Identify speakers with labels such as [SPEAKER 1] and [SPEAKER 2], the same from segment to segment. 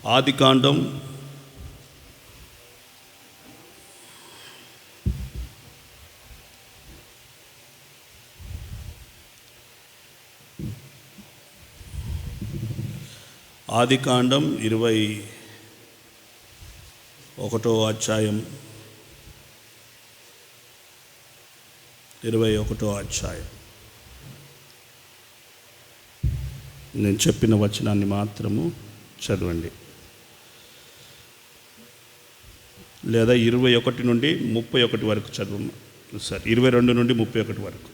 [SPEAKER 1] ఆదికాండం 21వ అధ్యాయం 21వ అధ్యాయం. నేను చెప్పిన వచనాన్ని మాత్రము చదవండి, లేదా 21 నుండి 31 వరకు చదువు. సార్ 22 నుండి 31 వరకు.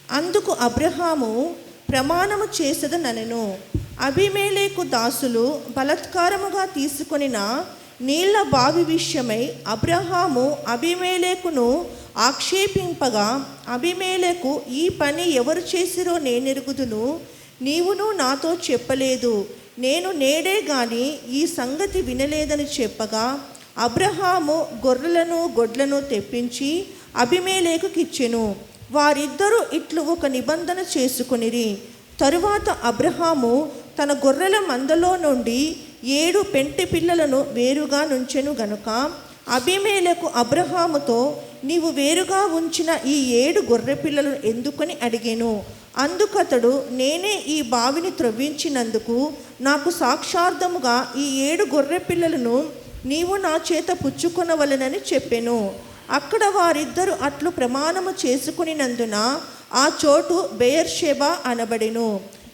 [SPEAKER 2] అందుకు అబ్రహాము ప్రమాణము చేసెదనెను. అబీమెలెకు దాసులు బలాత్కారముగా తీసుకొనిన నీళ్ల బావి విషయమై అబ్రహాము అబీమెలెకును ఆక్షేపింపగా, అబీమెలెకు, ఈ పని ఎవరు చేసిరో నేనెరుగుదును, నీవును నాతో చెప్పలేదు, నేను నేడే గాని ఈ సంగతి వినలేదని చెప్పగా, అబ్రహాము గొర్రెలను గొడ్లను తెప్పించి అబీమెలెకుకిచ్చెను. వారిద్దరూ ఇట్లు ఒక నిబంధన చేసుకొనిరి. తరువాత అబ్రహాము తన గొర్రెల మందలో నుండి 7 పెంటె పిల్లలను వేరుగా నుంచెను గనుక అబీమెలెకు అబ్రహాముతో, నీవు వేరుగా ఉంచిన ఈ 7 గొర్రె పిల్లలను ఎందుకని అడిగెను. అందుకతడు, నేనే ఈ బావిని త్రవ్వించినందుకు నాకు సాక్షార్థముగా ఈ 7 గొర్రె పిల్లలను నీవు నా చేత పుచ్చుకొనవలెనని చెప్పెను. అక్కడ వారిద్దరూ అట్లు ప్రమాణము చేసుకునినందున ఆ చోటు బెయేర్షెబా అనబడెను.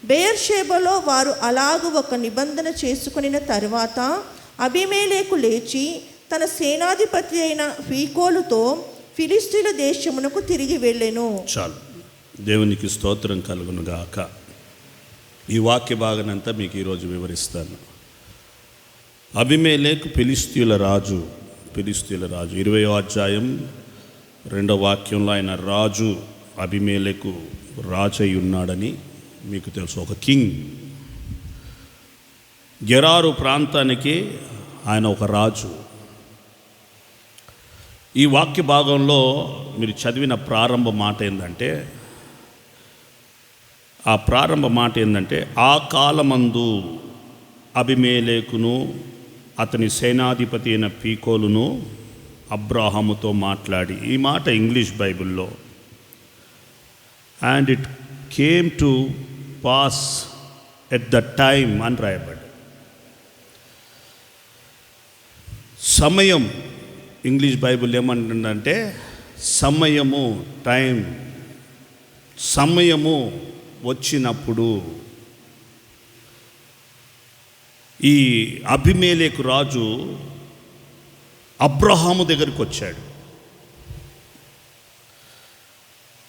[SPEAKER 2] బెయేర్షెబాలో వారు అలాగు ఒక నిబంధన చేసుకునిన తరువాత అబీమెలెకు లేచి తన సేనాధిపతి అయిన ఫీకోలుతో ఫిలిష్తీయుల దేశమునకు తిరిగి వెళ్ళెను.
[SPEAKER 1] చాలు. దేవునికి స్తోత్రం కలుగును గాక. ఈ వాక్య భాగనంతా మీకు ఈరోజు వివరిస్తాను. అబీమెలెకు ఫిలిష్తీయుల రాజు. 20వ అధ్యాయం 2వ వాక్యంలో ఆయన రాజు, అబీమెలెకు రాజు అయి ఉన్నాడని మీకు తెలుసు. ఒక కింగ్. గెరారు ప్రాంతానికి ఆయన ఒక రాజు. ఈ వాక్య భాగంలో మీరు చదివిన ప్రారంభ మాట ఏంటంటే, ఆ కాలమందు అబీమెలెకును అతని సేనాధిపతి అయిన ఫీకోలును అబ్రాహాముతో మాట్లాడి, ఈ మాట ఇంగ్లీష్ బైబిల్లో and it came to pass at the time అని రాయబడి. సమయం ఇంగ్లీష్ బైబిల్ ఏమంటుందంటే సమయము వచ్చినప్పుడు ఈ అబీమెలెకు రాజు అబ్రహాము దగ్గరికి వచ్చాడు.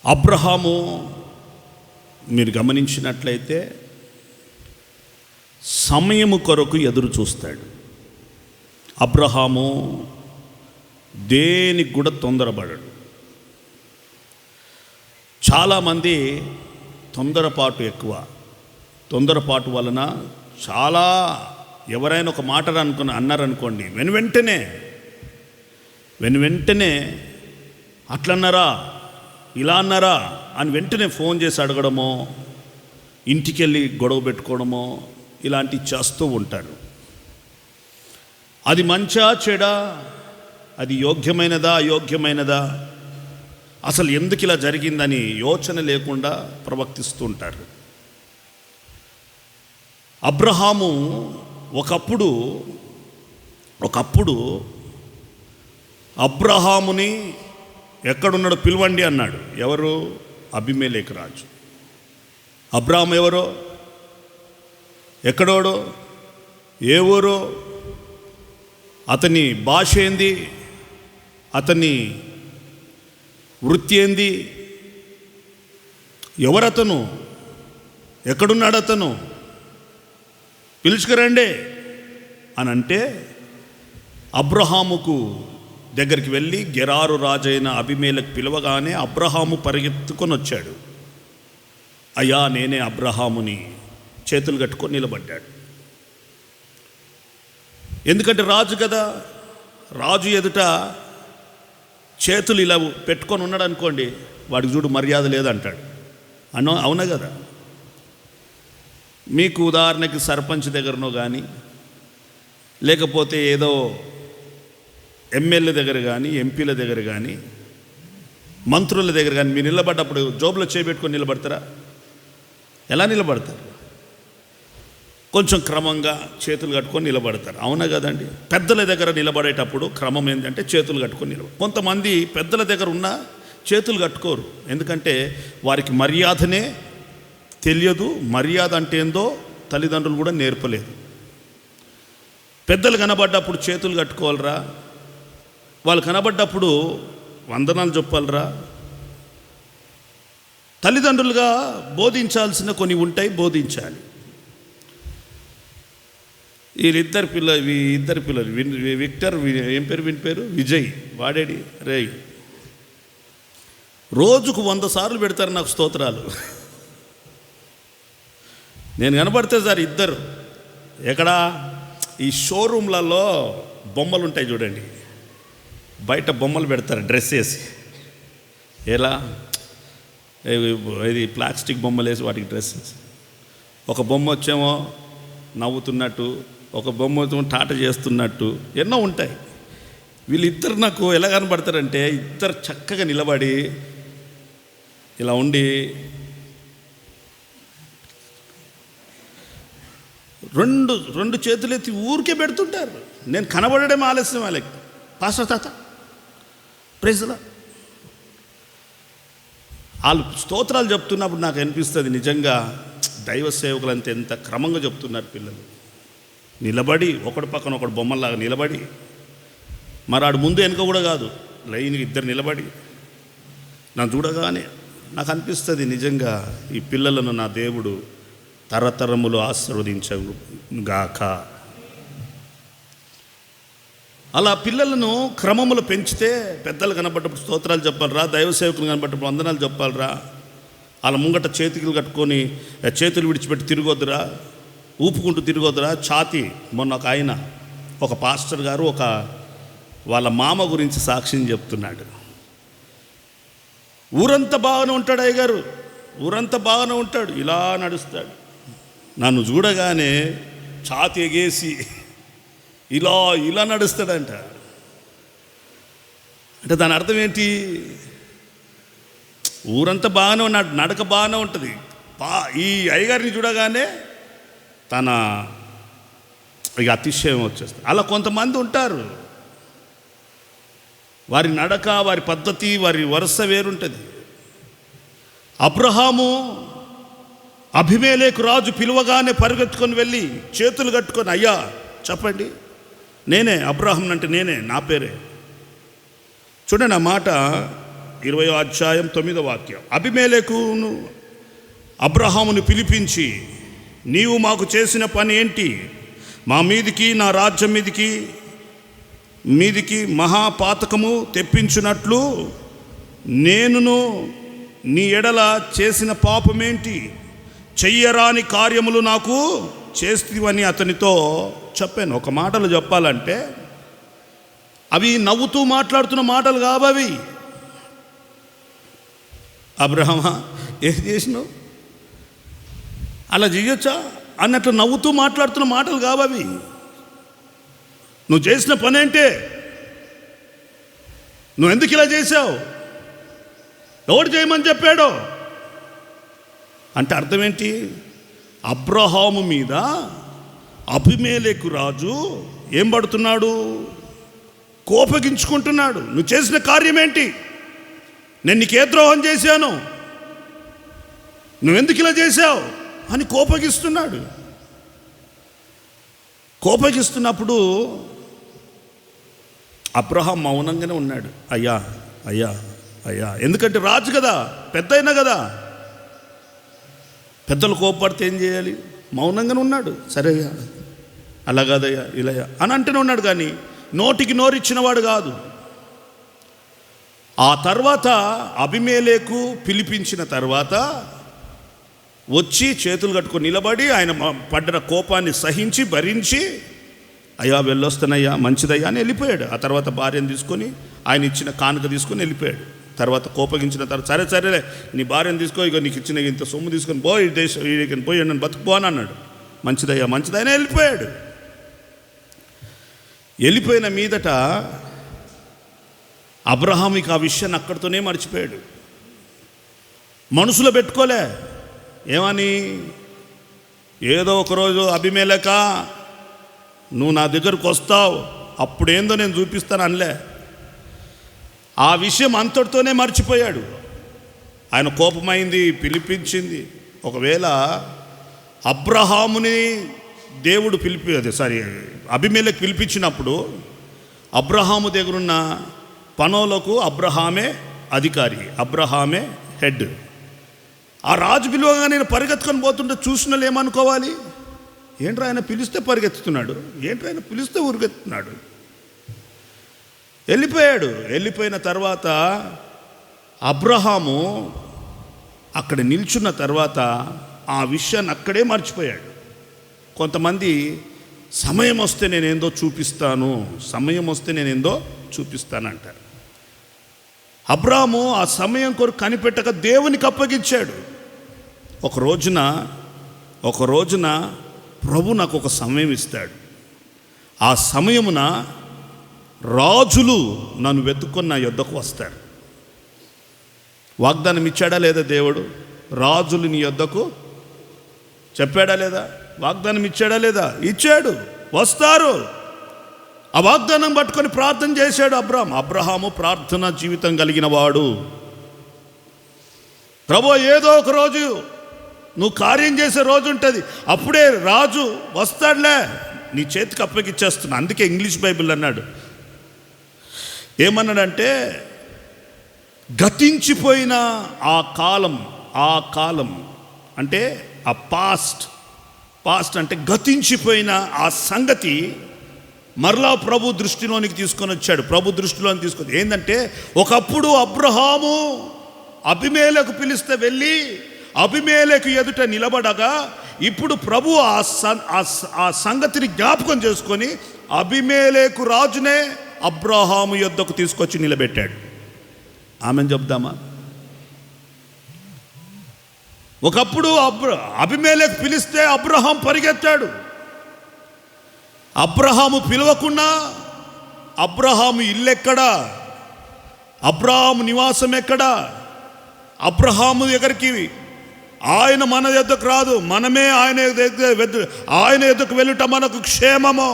[SPEAKER 1] అబ్రహాము మీరు గమనించినట్లయితే సమయము కొరకు ఎదురు చూస్తాడు. అబ్రహాము దేనికి కూడా తొందరపడడు. చాలామంది తొందరపాటు ఎక్కువ. తొందరపాటు వలన చాలా, ఎవరైనా ఒక మాట అన్నారనుకోండి, వెంటనే అట్లన్నారా ఇలా అన్నారా అని వెంటనే ఫోన్ చేసి అడగడమో, ఇంటికెళ్ళి గొడవ పెట్టుకోవడమో ఇలాంటివి చేస్తూ ఉంటారు. అది మంచా చెడా, అది యోగ్యమైనదా అయోగ్యమైనదా, అసలు ఎందుకు ఇలా జరిగిందని యోచన లేకుండా ప్రవర్తిస్తూ ఉంటారు. అబ్రహాము ఒకప్పుడు అబ్రహాముని ఎక్కడున్నాడో పిలవండి అన్నాడు. ఎవరు? అబీమెలెకు రాజు. అబ్రహాము ఎవరో, ఎక్కడోడో, ఏ ఊరో, అతని భాష ఏంది, అతని వృత్తి ఏంది, ఎవరతను, ఎక్కడున్నాడు అతను, పిలుచుకురండి అని అంటే అబ్రహాముకు దగ్గరికి వెళ్ళి గెరారు రాజైన అబీమెలెకు పిలవగానే అబ్రహాము పరిగెత్తుకొని వచ్చాడు. అయ్యా నేనే అబ్రహాముని, చేతులు కట్టుకొని నిలబడ్డాడు. ఎందుకంటే రాజు కదా, రాజు ఎదుట చేతులు ఇలా పెట్టుకొని ఉన్నాడు అనుకోండి, వాడికి చూడు మర్యాద లేదంటాడు. అవునా కదా? మీకు ఉదాహరణకి సర్పంచ్ దగ్గరనో కానీ, లేకపోతే ఏదో ఎమ్మెల్యే దగ్గర కానీ, ఎంపీల దగ్గర కానీ, మంత్రుల దగ్గర కానీ మీరు నిలబడ్డప్పుడు జోబులో చేపెట్టుకొని నిలబడతారా? ఎలా నిలబడతారు? కొంచెం క్రమంగా చేతులు కట్టుకొని నిలబడతారు. అవునా కదండి? పెద్దల దగ్గర నిలబడేటప్పుడు క్రమం ఏంటంటే చేతులు కట్టుకొని నిలబడతారు. కొంతమంది పెద్దల దగ్గర ఉన్న చేతులు కట్టుకోరు, ఎందుకంటే వారికి మర్యాదనే తెలియదు. మర్యాద అంటే ఏందో తల్లిదండ్రులు కూడా నేర్పలేదు. పెద్దలు కనబడ్డప్పుడు చేతులు కట్టుకోవాలరా, వాళ్ళు కనబడ్డప్పుడు వందనాలు చెప్పాలరా. తల్లిదండ్రులుగా బోధించాల్సిన కొన్ని ఉంటాయి, బోధించాలి. ఇద్దరు పిల్లలు విక్టర్, ఏం పేరు వీని పేరు, విజయ్, వాడేడి రే, రోజుకు 100 సార్లు పెడతారు నాకు స్తోత్రాలు. నేను కనబడితే సార్ ఇద్దరు ఎక్కడా ఈ షోరూమ్లలో బొమ్మలు ఉంటాయి చూడండి, బయట బొమ్మలు పెడతారు డ్రెస్ వేసి, ఎలా ఇది ప్లాస్టిక్ బొమ్మలు వేసి వాటికి డ్రెస్ వేసి, ఒక బొమ్మ వచ్చేమో నవ్వుతున్నట్టు, ఒక బొమ్మ వచ్చేమో టాట చేస్తున్నట్టు, ఎన్నో ఉంటాయి. వీళ్ళిద్దరు నాకు ఎలా కనబడతారంటే, ఇద్దరు చక్కగా నిలబడి ఇలా ఉండి రెండు చేతులు ఎత్తి ఊరికే పెడుతుంటారు. నేను కనబడడం ఆలస్యం వాళ్ళకి. పాస్టర్ తాత ప్రైజ్లా వాళ్ళు స్తోత్రాలు చెప్తున్నప్పుడు నాకు అనిపిస్తుంది, నిజంగా దైవ సేవకులంతా ఎంత క్రమంగా చెప్తున్నారు పిల్లలు. నిలబడి ఒకటి పక్కన ఒకటి బొమ్మల్లాగా నిలబడి, మరాడు ముందు వెనుక కూడా కాదు, లైన్గా ఇద్దరు నిలబడి నన్ను చూడగానే నాకు అనిపిస్తుంది, నిజంగా ఈ పిల్లలను నా దేవుడు తరతరములు ఆశీర్వదించగాక. అలా పిల్లలను క్రమములు పెంచితే పెద్దలు కనబడ్డప్పుడు స్తోత్రాలు చెప్పాలరా, దైవ సేవకులు కనబడ్డప్పుడు వందనాలు చెప్పాలరా. వాళ్ళ ముంగట చేతులు కట్టుకొని చేతులు విడిచిపెట్టి తిరగొద్దురా, ఊపుకుంటూ తిరగొద్దురా. ఛాతి మొన్న ఒక ఆయన, ఒక పాస్టర్ గారు ఒక వాళ్ళ మామ గురించి సాక్ష్యం చెప్తున్నాడు. ఊరంతా బాగానే ఉంటాడు అయ్యగారు, ఊరంతా బాగానే ఉంటాడు, ఇలా నడుస్తాడు. నన్ను చూడగానే ఛాతి ఎగేసి ఇలా నడుస్తాడంట. అంటే దాని అర్థం ఏంటి? ఊరంతా బాగానే ఉన్నాడు, నడక బాగానే ఉంటుంది. ఈ అయ్యగారిని చూడగానే తన ఇక అతిశయం వచ్చేస్తుంది. అలా కొంతమంది ఉంటారు, వారి నడక, వారి పద్ధతి, వారి వరుస వేరుంటుంది. అబ్రహాము అబీమెలెకు రాజు పిలువగానే పరిగెత్తుకొని వెళ్ళి చేతులు కట్టుకొని, అయ్యా చెప్పండి, నేనే అబ్రహాం అంటే నేనే, నా పేరే. చూడండి ఆ మాట, 20వ అధ్యాయం 9వ వాక్యం. అబీమెలెకును అబ్రహామును పిలిపించి, నీవు మాకు చేసిన పని ఏంటి? మా మీదికి, నా రాజ్యం మీదికి మహాపాతకము తెప్పించినట్లు నేనును నీ ఎడల చేసిన పాపమేంటి? చెయ్యరాని కార్యములు నాకు చేస్తివని అతనితో చెప్పాను. ఒక మాటలు చెప్పాలంటే అవి నవ్వుతూ మాట్లాడుతున్న మాటలు కావవి. అబ్రహమా ఏం చేసినావు, అలా చేయొచ్చా అన్నట్లు నవ్వుతూ మాట్లాడుతున్న మాటలు కావవి. నువ్వు చేసిన పని ఏంటే? నువ్వు ఎందుకు ఇలా చేశావు? ఎవడు చేయమని చెప్పాడో అంటే అర్థం ఏంటి? అబ్రహాము మీద అబీమెలెకు రాజు ఏం పడుతున్నాడు? కోపగించుకుంటున్నాడు. నువ్వు చేసిన కార్యం ఏంటి? నేను నీకు ఏ ద్రోహం చేశాను? నువ్వెందుకు ఇలా చేశావు అని కోపగిస్తున్నాడు. కోపగిస్తున్నప్పుడు అబ్రహాం మౌనంగానే ఉన్నాడు. అయ్యా అయ్యా అయ్యా, ఎందుకంటే రాజు కదా, పెద్ద అయినా కదా. పెద్దలు కోప్పడితే ఏం చేయాలి? మౌనంగానే ఉన్నాడు. సరే అలా కాదయ్యా ఇలా అని అంటూనే ఉన్నాడు, కానీ నోటికి నోరిచ్చినవాడు కాదు. ఆ తర్వాత అబీమెలెకు పిలిపించిన తర్వాత వచ్చి చేతులు కట్టుకొని నిలబడి ఆయన పడ్డ కోపాన్ని సహించి భరించి, అయ్యా వెళ్ళొస్తానయ్యా మంచిదయ్యా అని వెళ్ళిపోయాడు. ఆ తర్వాత భార్యను తీసుకొని ఆయన ఇచ్చిన కానుక తీసుకొని వెళ్ళిపోయాడు. తర్వాత కోపగించిన తర్వాత సరేలే నీ భార్యను తీసుకో, ఇక నీకు ఇచ్చిన ఇంత సొమ్ము తీసుకొని పోయి దేశం పోయి నన్ను బతుకుపోని అన్నాడు. మంచిదయ్యా వెళ్ళిపోయాడు. వెళ్ళిపోయిన మీదట అబ్రహాముకి ఆ విషయాన్ని అక్కడితోనే మర్చిపోయాడు. మనసులో పెట్టుకోలే. ఏమని? ఏదో ఒకరోజు అబీమెలెక నువ్వు నా దగ్గరకు వస్తావు, అప్పుడేందో నేను చూపిస్తాను అనలే. ఆ విషయం అంతటితోనే మర్చిపోయాడు. ఆయన కోపమైంది, పిలిపించింది. ఒకవేళ అబ్రహాముని దేవుడు అబీమెలెకు పిలిపించినప్పుడు అబ్రహాము దగ్గరున్న పనులకు అబ్రహామే అధికారి, అబ్రహామే హెడ్. ఆ రాజు పిలువగా నేను పరిగెత్తుకొని పోతుంటే చూసిన వాళ్ళు ఏమనుకోవాలి? ఏంట్రా ఆయన పిలిస్తే పరిగెత్తుతున్నాడు, ఏంట్రా ఆయన పిలిస్తే ఉరిగెత్తున్నాడు. వెళ్ళిపోయాడు. వెళ్ళిపోయిన తర్వాత అబ్రహాము అక్కడ నిల్చున్న తర్వాత ఆ విషయాన్ని అక్కడే మర్చిపోయాడు. కొంతమంది సమయం వస్తే నేనేందో చూపిస్తానంటారు. అబ్రాహాము ఆ సమయం కొరకు కనిపెట్టక దేవునికి అప్పగించాడు. ఒక రోజున ప్రభు నాకు ఒక సమయం ఇస్తాడు. ఆ సమయమున రాజులు నన్ను వెతుక్కొని నా యొద్దకు వస్తారు. వాగ్దానం ఇచ్చాడా లేదా దేవుడు? రాజులు నీ యొద్దకు చెప్పాడా లేదా? వాగ్దానం ఇచ్చాడా లేదా? ఇచ్చాడు. వస్తారు. ఆ వాగ్దానం పట్టుకొని ప్రార్థన చేశాడు అబ్రహాము ప్రార్థన జీవితం కలిగిన వాడు. ప్రభు ఏదో ఒక రోజు నువ్వు కార్యం చేసే రోజు ఉంటుంది, అప్పుడే రాజు వస్తాడులే, నీ చేతికి అప్పగిచ్చేస్తున్నా. అందుకే ఇంగ్లీష్ బైబిల్ అన్నాడు, ఏమన్నాడంటే గతించిపోయిన ఆ కాలం అంటే ఆ పాస్ట్ అంటే గతించిపోయిన ఆ సంగతి మరలా ప్రభు దృష్టిలోనికి తీసుకొని వచ్చాడు. ఏంటంటే ఒకప్పుడు అబ్రహాము అబీమెలెకు పిలిస్తే వెళ్ళి అబీమెలెకు ఎదుట నిలబడగా, ఇప్పుడు ప్రభు ఆ సంగతిని జ్ఞాపకం చేసుకొని అబీమెలెకు రాజునే అబ్రహాము యొద్దకు తీసుకొచ్చి నిలబెట్టాడు. ఆమెను చెప్దామా? ఒకప్పుడు అబీమెలెకు పిలిస్తే అబ్రహాం పరిగెత్తాడు. అబ్రహాము పిలవకుండా అబ్రహాము ఇల్లెక్కడా, అబ్రహాము నివాసం ఎక్కడా, అబ్రహాము దగ్గరికి ఆయన మన యొద్దకు రాదు, మనమే ఆయన యొద్దకు వెళ్ళుట మనకు క్షేమము.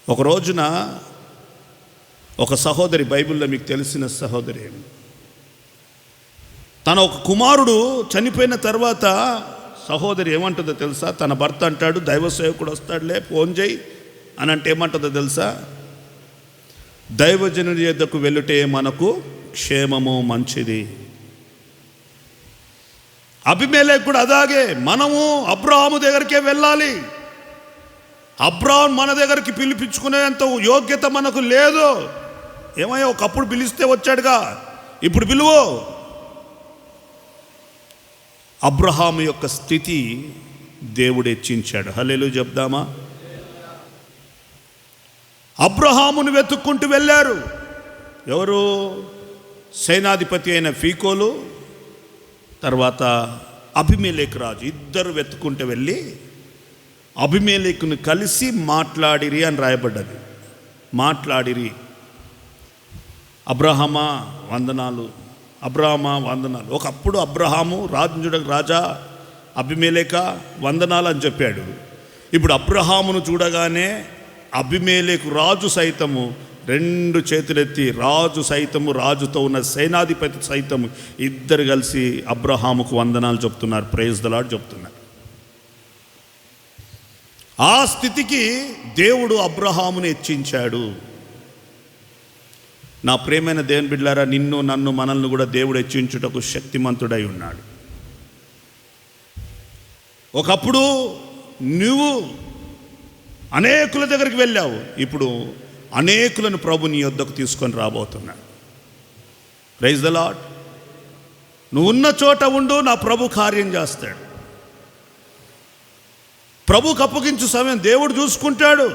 [SPEAKER 1] ఒక రోజున ఒక సహోదరి, బైబిల్లో మీకు తెలిసిన సహోదరి, తన ఒక కుమారుడు చనిపోయిన తర్వాత సహోదరి ఏమంటుందో తెలుసా? తన భర్త అంటాడు దైవ సేవకుడు వస్తాడులే ఫోన్ చేయి అని అంటే ఏమంటుందో తెలుసా? దైవజనుడి యొద్దకు వెళ్ళుటే మనకు క్షేమము, మంచిది. అబీమెలెకు కూడా అలాగే, మనము అబ్రహాము దగ్గరికే వెళ్ళాలి. అబ్రహాం మన దగ్గరికి పిలిపించుకునేంత యోగ్యత మనకు లేదు. ఏమయ్యా ఒకప్పుడు పిలిస్తే వచ్చాడుగా, ఇప్పుడు పిలువు. అబ్రహాము యొక్క స్థితి దేవుడు హెచ్చించాడు. హల్లెలూయా చెప్దామా? అబ్రహామును వెతుక్కుంటూ వెళ్ళారు. ఎవరు? సేనాధిపతి అయిన ఫీకోలు, తర్వాత అబీమెలెకు రాజు. ఇద్దరు వెతుక్కుంటూ వెళ్ళి అబీమెలెకును కలిసి మాట్లాడిరి అని రాయబడ్డది. మాట్లాడిరి. అబ్రహామా వందనాలు, అబ్రహామా వందనాలు. ఒకప్పుడు అబ్రహాము రాజా అబీమెలెక వందనాలు అని చెప్పాడు. ఇప్పుడు అబ్రహామును చూడగానే అబీమెలెకు రాజు సైతము రెండు చేతులెత్తి, రాజు సైతము, రాజుతో ఉన్న సేనాధిపతి సైతము ఇద్దరు కలిసి అబ్రహాముకు వందనాలు చెప్తున్నారు, ప్రైజ్ ద లార్డ్ చెప్తున్నారు. ఆ స్థితికి దేవుడు అబ్రహామును హెచ్చించాడు. నా ప్రియమైన దేవుని బిడ్డలారా, నిన్ను నన్ను మనల్ని కూడా దేవుడు హెచ్చించుటకు శక్తిమంతుడై ఉన్నాడు. ఒకప్పుడు నువ్వు అనేకుల దగ్గరికి వెళ్ళావు, ఇప్పుడు అనేకులను ప్రభు నీ యొద్దకు తీసుకొని రాబోతున్నాడు. Praise the Lord. నువ్వు ఉన్న చోట ఉండు, నా ప్రభు కార్యం చేస్తాడు. ప్రభుకు అప్పగించు సమయం దేవుడు చూసుకుంటాడు.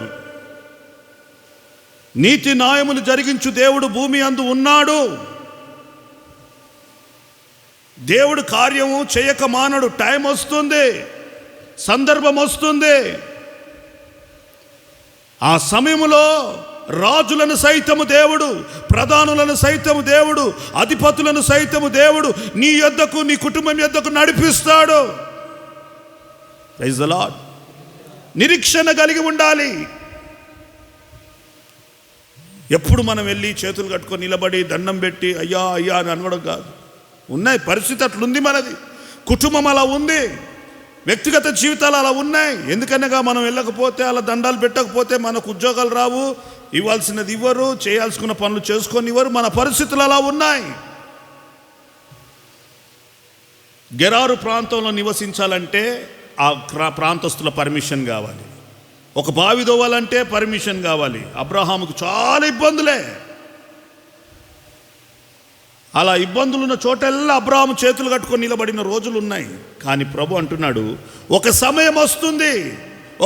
[SPEAKER 1] నీతి న్యాయములు జరిగించు దేవుడు భూమి అందు ఉన్నాడు. దేవుడు కార్యము చేయక మానడు. టైం వస్తుంది, సందర్భం వస్తుంది. ఆ సమయంలో రాజులను సైతము దేవుడు, ప్రధానులను సైతము దేవుడు, అధిపతులను సైతము దేవుడు నీ యొద్దకు, నీ కుటుంబం యొద్దకు నడిపిస్తాడు. Praise the Lord. నిరీక్షణ కలిగి ఉండాలి. ఎప్పుడు మనం వెళ్ళి చేతులు కట్టుకొని నిలబడి దండం పెట్టి అయ్యా అయ్యా అని అనడం కాదు. ఉన్నాయి, పరిస్థితి అట్లుంది మనది, కుటుంబం అలా ఉంది, వ్యక్తిగత జీవితాలు అలా ఉన్నాయి. ఎందుకనగా మనం వెళ్ళకపోతే, అలా దండాలు పెట్టకపోతే మనకు ఉద్యోగాలు రావు, ఇవ్వాల్సినది ఇవ్వరు, చేయాల్సుకున్న పనులు చేసుకొని ఇవ్వరు. మన పరిస్థితులు అలా ఉన్నాయి. గెరారు ప్రాంతంలో నివసించాలంటే ఆ ప్రాంతస్తుల పర్మిషన్ కావాలి. ఒక బావి దోవాలంటే పర్మిషన్ కావాలి. అబ్రహాముకు చాలా ఇబ్బందులే. అలా ఇబ్బందులున్న చోటెల్లా అబ్రహాము చేతులు కట్టుకొని నిలబడిన రోజులు ఉన్నాయి. కానీ ప్రభు అంటున్నాడు, ఒక సమయం వస్తుంది,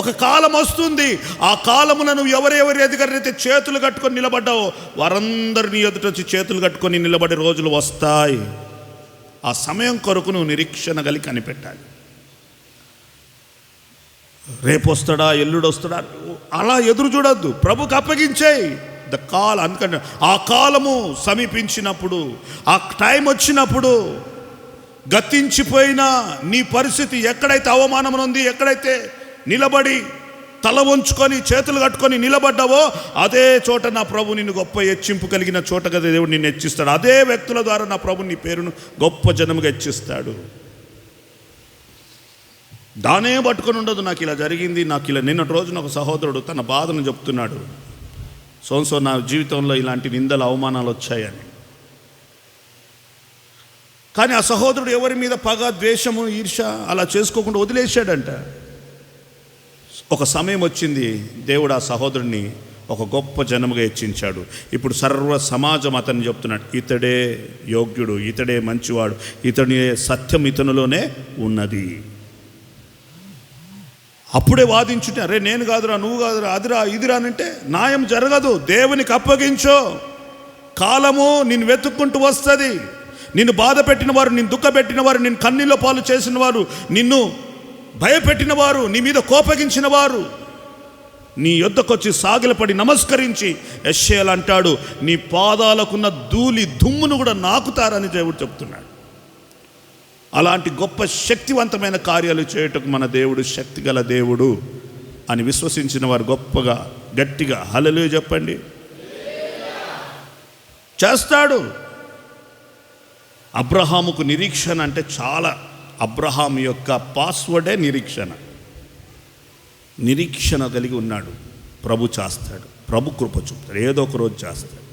[SPEAKER 1] ఒక కాలం వస్తుంది. ఆ కాలమున నువ్వు ఎవరెవరి ఎదుగరైతే చేతులు కట్టుకొని నిలబడ్డావో వారందరినీ ఎదుట వచ్చి చేతులు కట్టుకొని నిలబడే రోజులు వస్తాయి. ఆ సమయం కొరకు నువ్వు నిరీక్షణ కలిగి కనిపెట్టాలి. రేపు వస్తాడా, ఎల్లుడు వస్తాడా అలా ఎదురు చూడొద్దు. ప్రభుకు అప్పగించేయి. ద కాల్, అందుకంటే ఆ కాలము సమీపించినప్పుడు, ఆ టైం వచ్చినప్పుడు, గతించిపోయిన నీ పరిస్థితి ఎక్కడైతే అవమానం ఉంది, ఎక్కడైతే నిలబడి తల వంచుకొని చేతులు కట్టుకొని నిలబడ్డావో అదే చోట నా ప్రభు నిన్ను గొప్ప హెచ్చింపు కలిగిన చోట కదా దేవుడు నిన్ను హెచ్చిస్తాడు. అదే వ్యక్తుల ద్వారా నా ప్రభు నీ పేరును గొప్ప జనముగా హెచ్చిస్తాడు. దానే పట్టుకొని ఉండదు, నాకు ఇలా జరిగింది, నాకు ఇలా. నిన్నటి రోజున ఒక సహోదరుడు తన బాధను చెప్తున్నాడు, సోన్సో నా జీవితంలో ఇలాంటి నిందలు అవమానాలు వచ్చాయని. కానీ ఆ సహోదరుడు ఎవరి మీద పగ, ద్వేషము, ఈర్ష అలా చేసుకోకుండా వదిలేశాడంట. ఒక సమయం వచ్చింది, దేవుడు ఆ సహోదరుడిని ఒక గొప్ప జనముగా హెచ్చించాడు. ఇప్పుడు సర్వ సమాజం అతన్ని చెప్తున్నాడు, ఇతడే యోగ్యుడు, ఇతడే మంచివాడు, ఇతని సత్యం ఇతనిలోనే ఉన్నది. అప్పుడే వాదించుంటే, అరే నేను కాదురా, నువ్వు కాదురా, అదిరా ఇదిరా అంటే న్యాయం జరగదు. దేవునికి అప్పగించో. కాలము నిన్ను వెతుక్కుంటూ వస్తుంది. నిన్ను బాధ పెట్టిన వారు, నిన్ను దుఃఖపెట్టిన వారు, నిన్ను కన్నీళ్ళ పాలు చేసిన వారు, నిన్ను భయపెట్టిన వారు, నీ మీద కోపగించిన వారు నీ యొద్దకొచ్చి సాగిలపడి నమస్కరించి యెషయాలు అంటాడు, నీ పాదాలకున్న ధూళి దుమ్మును కూడా నాకుతారని దేవుడు చెప్తున్నాడు. అలాంటి గొప్ప శక్తివంతమైన కార్యాలు చేయటకు మన దేవుడు శక్తిగల దేవుడు అని విశ్వసించిన వారు గొప్పగా గట్టిగా హల్లెలూయా చెప్పండి. చేస్తాడు. అబ్రహాముకు నిరీక్షణ అంటే చాలా. అబ్రహాం యొక్క పాస్వర్డే నిరీక్షణ. నిరీక్షణ కలిగి ఉన్నాడు. ప్రభు చేస్తాడు, ప్రభు కృప చూపుతాడు, ఏదో ఒక రోజు చేస్తాడు.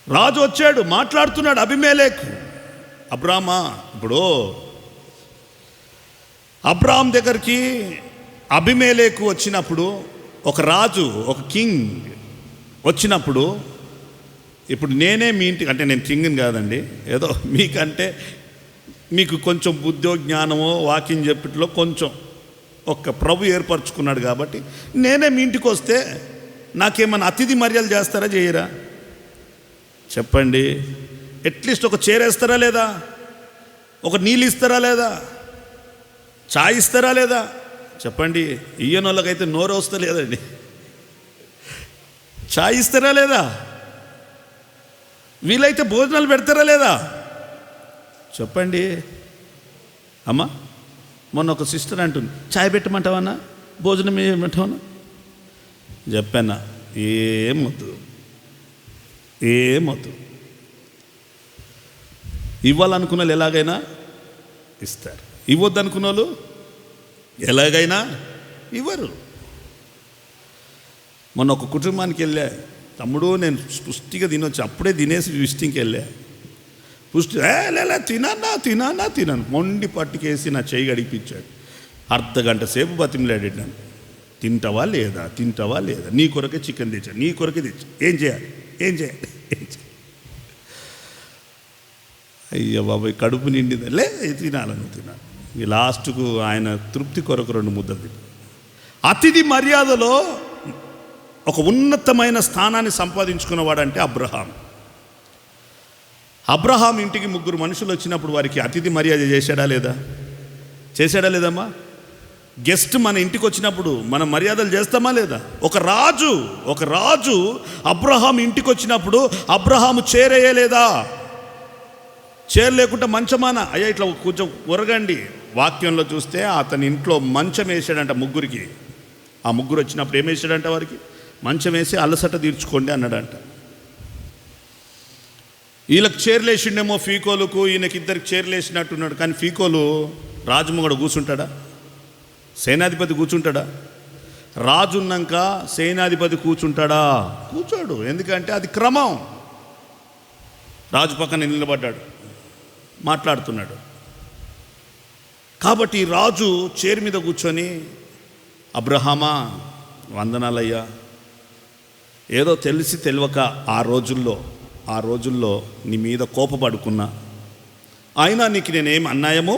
[SPEAKER 1] రాజు వచ్చాడు, మాట్లాడుతున్నాడు అబీమెలెకు. అబ్రామా, ఇప్పుడు అబ్రామ్ దగ్గరికి అబీమెలెకు వచ్చినప్పుడు, ఒక రాజు, ఒక కింగ్ వచ్చినప్పుడు, ఇప్పుడు నేనే మీ ఇంటికి, అంటే నేను కింగ్ని కాదండి, ఏదో మీకంటే మీకు కొంచెం బుద్ధో జ్ఞానమో వాకింగ్ చెప్పిట్లో కొంచెం ఒక ప్రభు ఏర్పరచుకున్నాడు కాబట్టి నేనే మీ ఇంటికి వస్తే నాకేమన్నా అతిథి మర్యాదలు చేస్తారా, చేయరా చెప్పండి? అట్లీస్ట్ ఒక చేరేస్తారా లేదా? ఒక నీళ్ళు ఇస్తారా లేదా? చాయ్ ఇస్తారా లేదా? చెప్పండి. ఇయ్యని వాళ్ళకైతే నోరు వస్తలేదండి. చాయ్ ఇస్తారా లేదా? వీలైతే భోజనాలు పెడతారా లేదా? చెప్పండి అమ్మా. మొన్న ఒక సిస్టర్ అంటుంది, చాయ్ పెట్టమంటావన్నా, భోజనం ఏమంటావన్నా? చెప్పానా, ఏమొద్దు. ఇవ్వాలనుకున్న వాళ్ళు ఎలాగైనా ఇస్తారు, ఇవ్వద్దు అనుకున్న వాళ్ళు ఎలాగైనా ఇవ్వరు. మొన్న ఒక కుటుంబానికి వెళ్ళా, తమ్ముడు నేను పుష్టిగా తినొచ్చు, అప్పుడే తినేసి విజిటింగ్కి వెళ్ళా. పుష్టి లే తినానా మొండి పట్టుకేసి నా చేయి గడిపించాడు. అర్ధగంట సేపు బతిమలాడి నన్ను, తింటావా లేదా నీ కొరకే చికెన్ తెచ్చాను, నీ కొరకే తెచ్చా, ఏం చేయాలి. అయ్యో బాబాయ్ కడుపు నిండింది, లే తినాలను తినాలి. ఈ లాస్ట్కు ఆయన తృప్తి కొరకు 2 ముద్దలు తిని. అతిథి మర్యాదలో ఒక ఉన్నతమైన స్థానాన్ని సంపాదించుకున్నవాడంటే అబ్రహాం ఇంటికి 3 మనుషులు వచ్చినప్పుడు వారికి అతిథి మర్యాద చేశాడా లేదమ్మా? గెస్ట్ మన ఇంటికి వచ్చినప్పుడు మనం మర్యాదలు చేస్తామా లేదా? ఒక రాజు అబ్రహాం ఇంటికి వచ్చినప్పుడు అబ్రహాము చేరేయలేదా? లేకుండా మంచమాన అయ్యా ఇట్లా కొంచెం ఉరగండి. వాక్యంలో చూస్తే అతని ఇంట్లో మంచం వేసాడంట 3కి. ఆ 3 వచ్చినప్పుడు ఏం వేసాడంట? వారికి మంచం వేసి అలసట తీర్చుకోండి అన్నాడంట. వీళ్ళకి చీరలేసిండేమో ఫీకోలుకు, ఈయనకి 2 చీరలేసినట్టున్నాడు. కానీ ఫీకోలు రాజుమొగడు కూర్చుంటాడా? సేనాధిపతి కూర్చుంటాడా? రాజు ఉన్నాక సేనాధిపతి కూర్చుంటాడా? కూర్చోడు. ఎందుకంటే అది క్రమం. రాజు పక్కన నిలబడ్డాడు, మాట్లాడుతున్నాడు. కాబట్టి రాజు చైర్ మీద కూర్చొని, అబ్రహామా వందనాలయ్యా, ఏదో తెలిసి తెలియక ఆ రోజుల్లో నీ మీద కోపపడుకున్నా, అయినా నీకు నేనేం అన్యాయమో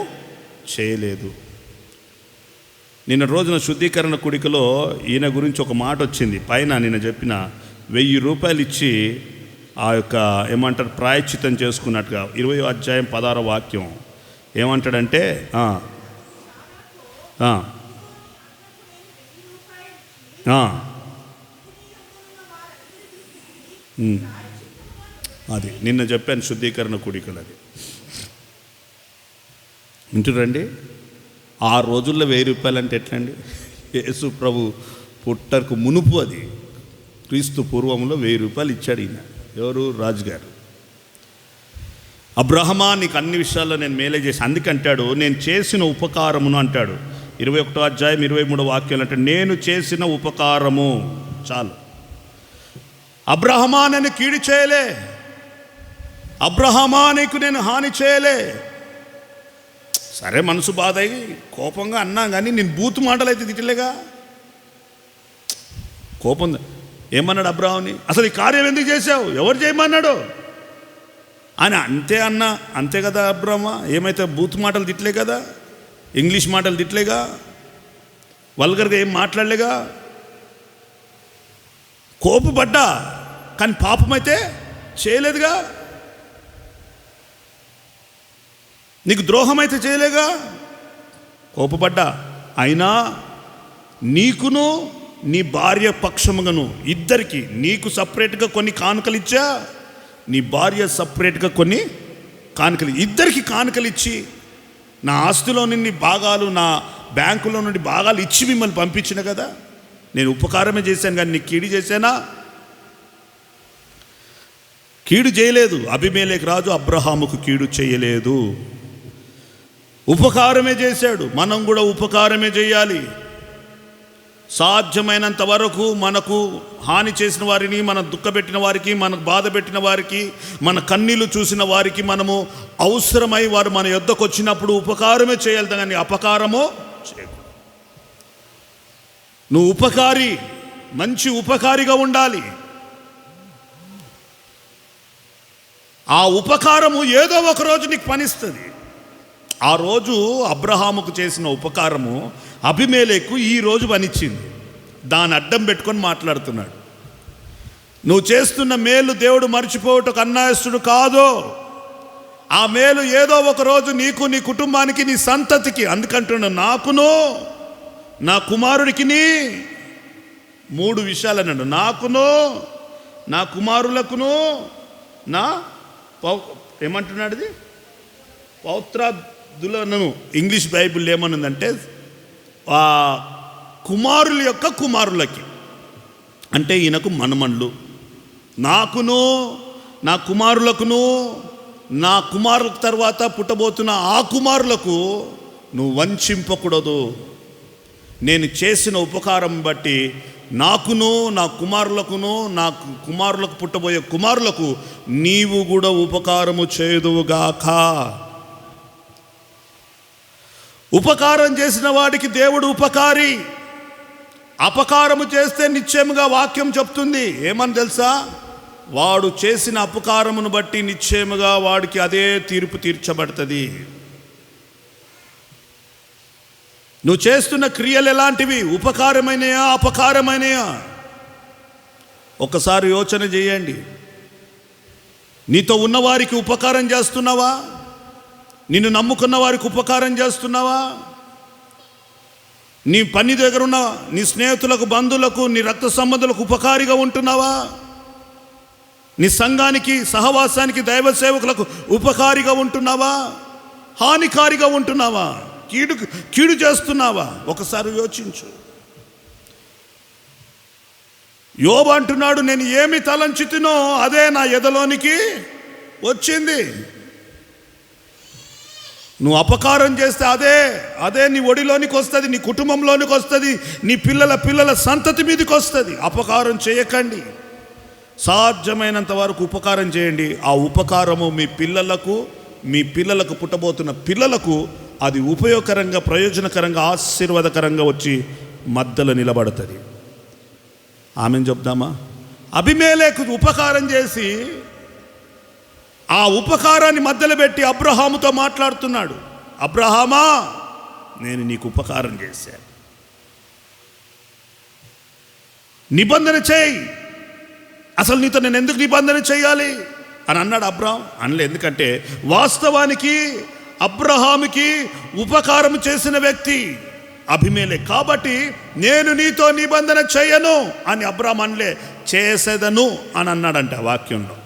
[SPEAKER 1] చేయలేదు. నిన్న రోజున శుద్ధీకరణ కుడికలో ఈయన గురించి ఒక మాట వచ్చింది. పైన నిన్న చెప్పిన 1000 రూపాయలు ఇచ్చి ఆ యొక్క ఏమంటారు ప్రాయశ్చిత్తం చేసుకున్నట్టుగా 20వ అధ్యాయం 16వ వాక్యం ఏమంటాడంటే అది నిన్న చెప్పాను శుద్ధీకరణ కుడికలు. అది వింటురండి. ఆ రోజుల్లో 1000 రూపాయలు అంటే ఎట్లండి? యేసు ప్రభు పుట్టకు మునుపు, అది క్రీస్తు పూర్వంలో 1000 రూపాయలు ఇచ్చాడు ఈయన. ఎవరు? రాజుగారు. అబ్రహమా నీకు అన్ని విషయాల్లో నేను మేలే చేసి, అందుకంటాడు నేను చేసిన ఉపకారమును అంటాడు. 21వ అధ్యాయం 23వ వాక్యాలు అంటే నేను చేసిన ఉపకారము చాలు. అబ్రహమా నేను కీడు చేయలే, అబ్రహమా నీకు నేను హాని చేయలే. సరే మనసు బాధ అయ్యి కోపంగా అన్నా కానీ నేను బూతు మాటలు అయితే తిట్టలేగా. కోపం ఏమన్నాడు అబ్రహాంని? అసలు ఈ కార్యం ఎందుకు చేశావు? ఎవరు చేయమన్నాడు అని అంతే అన్నా. అంతే కదా అబ్రహ్మ? ఏమైతే బూత్ మాటలు తిట్టలే కదా, ఇంగ్లీష్ మాటలు తిట్టలేగా, వల్గర్గా ఏం మాట్లాడలేగా. కోపపడ్డా కానీ పాపమైతే చేయలేదుగా, నీకు ద్రోహం అయితే చేయలేగా. కోపపడ్డా అయినా నీకును నీ భార్య పక్షముగాను ఇద్దరికి, నీకు సపరేట్గా కొన్ని కానుకలు ఇచ్చా, నీ భార్య సపరేట్గా కొన్ని కానుకలు, ఇద్దరికి కానుకలు ఇచ్చి నా ఆస్తిలో నుండి భాగాలు, నా బ్యాంకులో నుండి భాగాలు ఇచ్చి మిమ్మల్ని పంపించిన కదా. నేను ఉపకారమే చేశాను కానీ నీకు కీడు చేశానా? కీడు చేయలేదు. అబీమెలెకు రాజు అబ్రహాముకు కీడు చేయలేదు, ఉపకారమే చేశాడు. మనం కూడా ఉపకారమే చేయాలి. సాధ్యమైనంత వరకు మనకు హాని చేసిన వారిని, మన దుఃఖపెట్టిన వారికి, మనకు బాధ పెట్టిన వారికి, మన కన్నీళ్లు చూసిన వారికి మనము అవసరమై వారు మన యొద్దకు వచ్చినప్పుడు ఉపకారమే చేయాలి కానీ అపకారమో చేయకూడదు. నువ్వు ఉపకారి, మంచి ఉపకారిగా ఉండాలి. ఆ ఉపకారము ఏదో ఒక రోజు నీకు పనిస్తుంది. ఆ రోజు అబ్రహాముకు చేసిన ఉపకారము అబీమెలెకు ఈ రోజు పనిచ్చింది. దాన్ని అడ్డం పెట్టుకొని మాట్లాడుతున్నాడు. నువ్వు చేస్తున్న మేలు దేవుడు మర్చిపోవటకు అన్యాయస్తుడు కాదు. ఆ మేలు ఏదో ఒక రోజు నీకు, నీ కుటుంబానికి, నీ సంతతికి, అందుకంటున్నా నాకును నా కుమారుడికి 3 విషయాలు అన్నాడు. నాకును, నా కుమారులకును, నా ఏమంటున్నాడు ఇది పౌత్రాదులను. ఇంగ్లీష్ బైబిల్ ఏమనుందంటే ఆ కుమారుల యొక్క కుమారులకి, అంటే ఈయనకు మనమన్లు, నాకును నా కుమారులకును, నా కుమారుల తర్వాత పుట్టబోతున్న ఆ కుమారులకు నువ్వు వంచింపకూడదు. నేను చేసిన ఉపకారం బట్టి నాకును నా కుమారులకును నా కుమారులకు పుట్టబోయే కుమారులకు నీవు కూడా ఉపకారము చేయుదువుగాక. ఉపకారం చేసిన వాడికి దేవుడు ఉపకారి. అపకారము చేస్తే నిశ్చయముగా వాక్యం చెప్తుంది ఏమని తెలుసా? వాడు చేసిన అపకారమును బట్టి నిశ్చయముగా వాడికి అదే తీర్పు తీర్చబడుతుంది. నువ్వు చేస్తున్న క్రియలు ఎలాంటివి? ఉపకారమైనయా అపకారమైనయా? ఒకసారి యోచన చేయండి. నీతో ఉన్నవారికి ఉపకారం చేస్తున్నావా? నిన్ను నమ్ముకున్న వారికి ఉపకారం చేస్తున్నావా? నీ పని దగ్గర ఉన్న నీ స్నేహితులకు, బంధువులకు, నీ రక్త సంబంధులకు ఉపకారిగా ఉంటున్నావా? నీ సంఘానికి, సహవాసానికి, దైవ సేవకులకు ఉపకారిగా ఉంటున్నావా? హానికారిగా ఉంటున్నావా? కీడు చేస్తున్నావా? ఒకసారి యోచించు. యోబు అంటున్నాడు, నేను ఏమి తలంచితినో అదే నా ఎదలోనికి వచ్చింది. నువ్వు అపకారం చేస్తే అదే నీ ఒడిలోనికి వస్తుంది, నీ కుటుంబంలోనికి వస్తుంది, నీ పిల్లల సంతతి మీదకి వస్తుంది. అపకారం చేయకండి. సాధ్యమైనంత వరకు ఉపకారం చేయండి. ఆ ఉపకారము మీ పిల్లలకు పుట్టబోతున్న పిల్లలకు అది ఉపయోగకరంగా, ప్రయోజనకరంగా, ఆశీర్వాదకరంగా వచ్చి మధ్యలో నిలబడుతుంది. ఆమెను చెప్దామా? అబీమెలెకు ఉపకారం చేసి ఆ ఉపకారాన్ని మధ్యలో పెట్టి అబ్రహాముతో మాట్లాడుతున్నాడు. అబ్రహామా, నేను నీకు ఉపకారం చేశాను, నిబంధన చేయి. అసలు నీతో నేను ఎందుకు నిబంధన చేయాలి అని అన్నాడు అబ్రహాం. అనలే. ఎందుకంటే వాస్తవానికి అబ్రహాముకి ఉపకారం చేసిన వ్యక్తి అబీమెలెకు. కాబట్టి నేను నీతో నిబంధన చేయను అని అబ్రహాం అనలే, చేసేదను అని అన్నాడంట. వాక్యంలో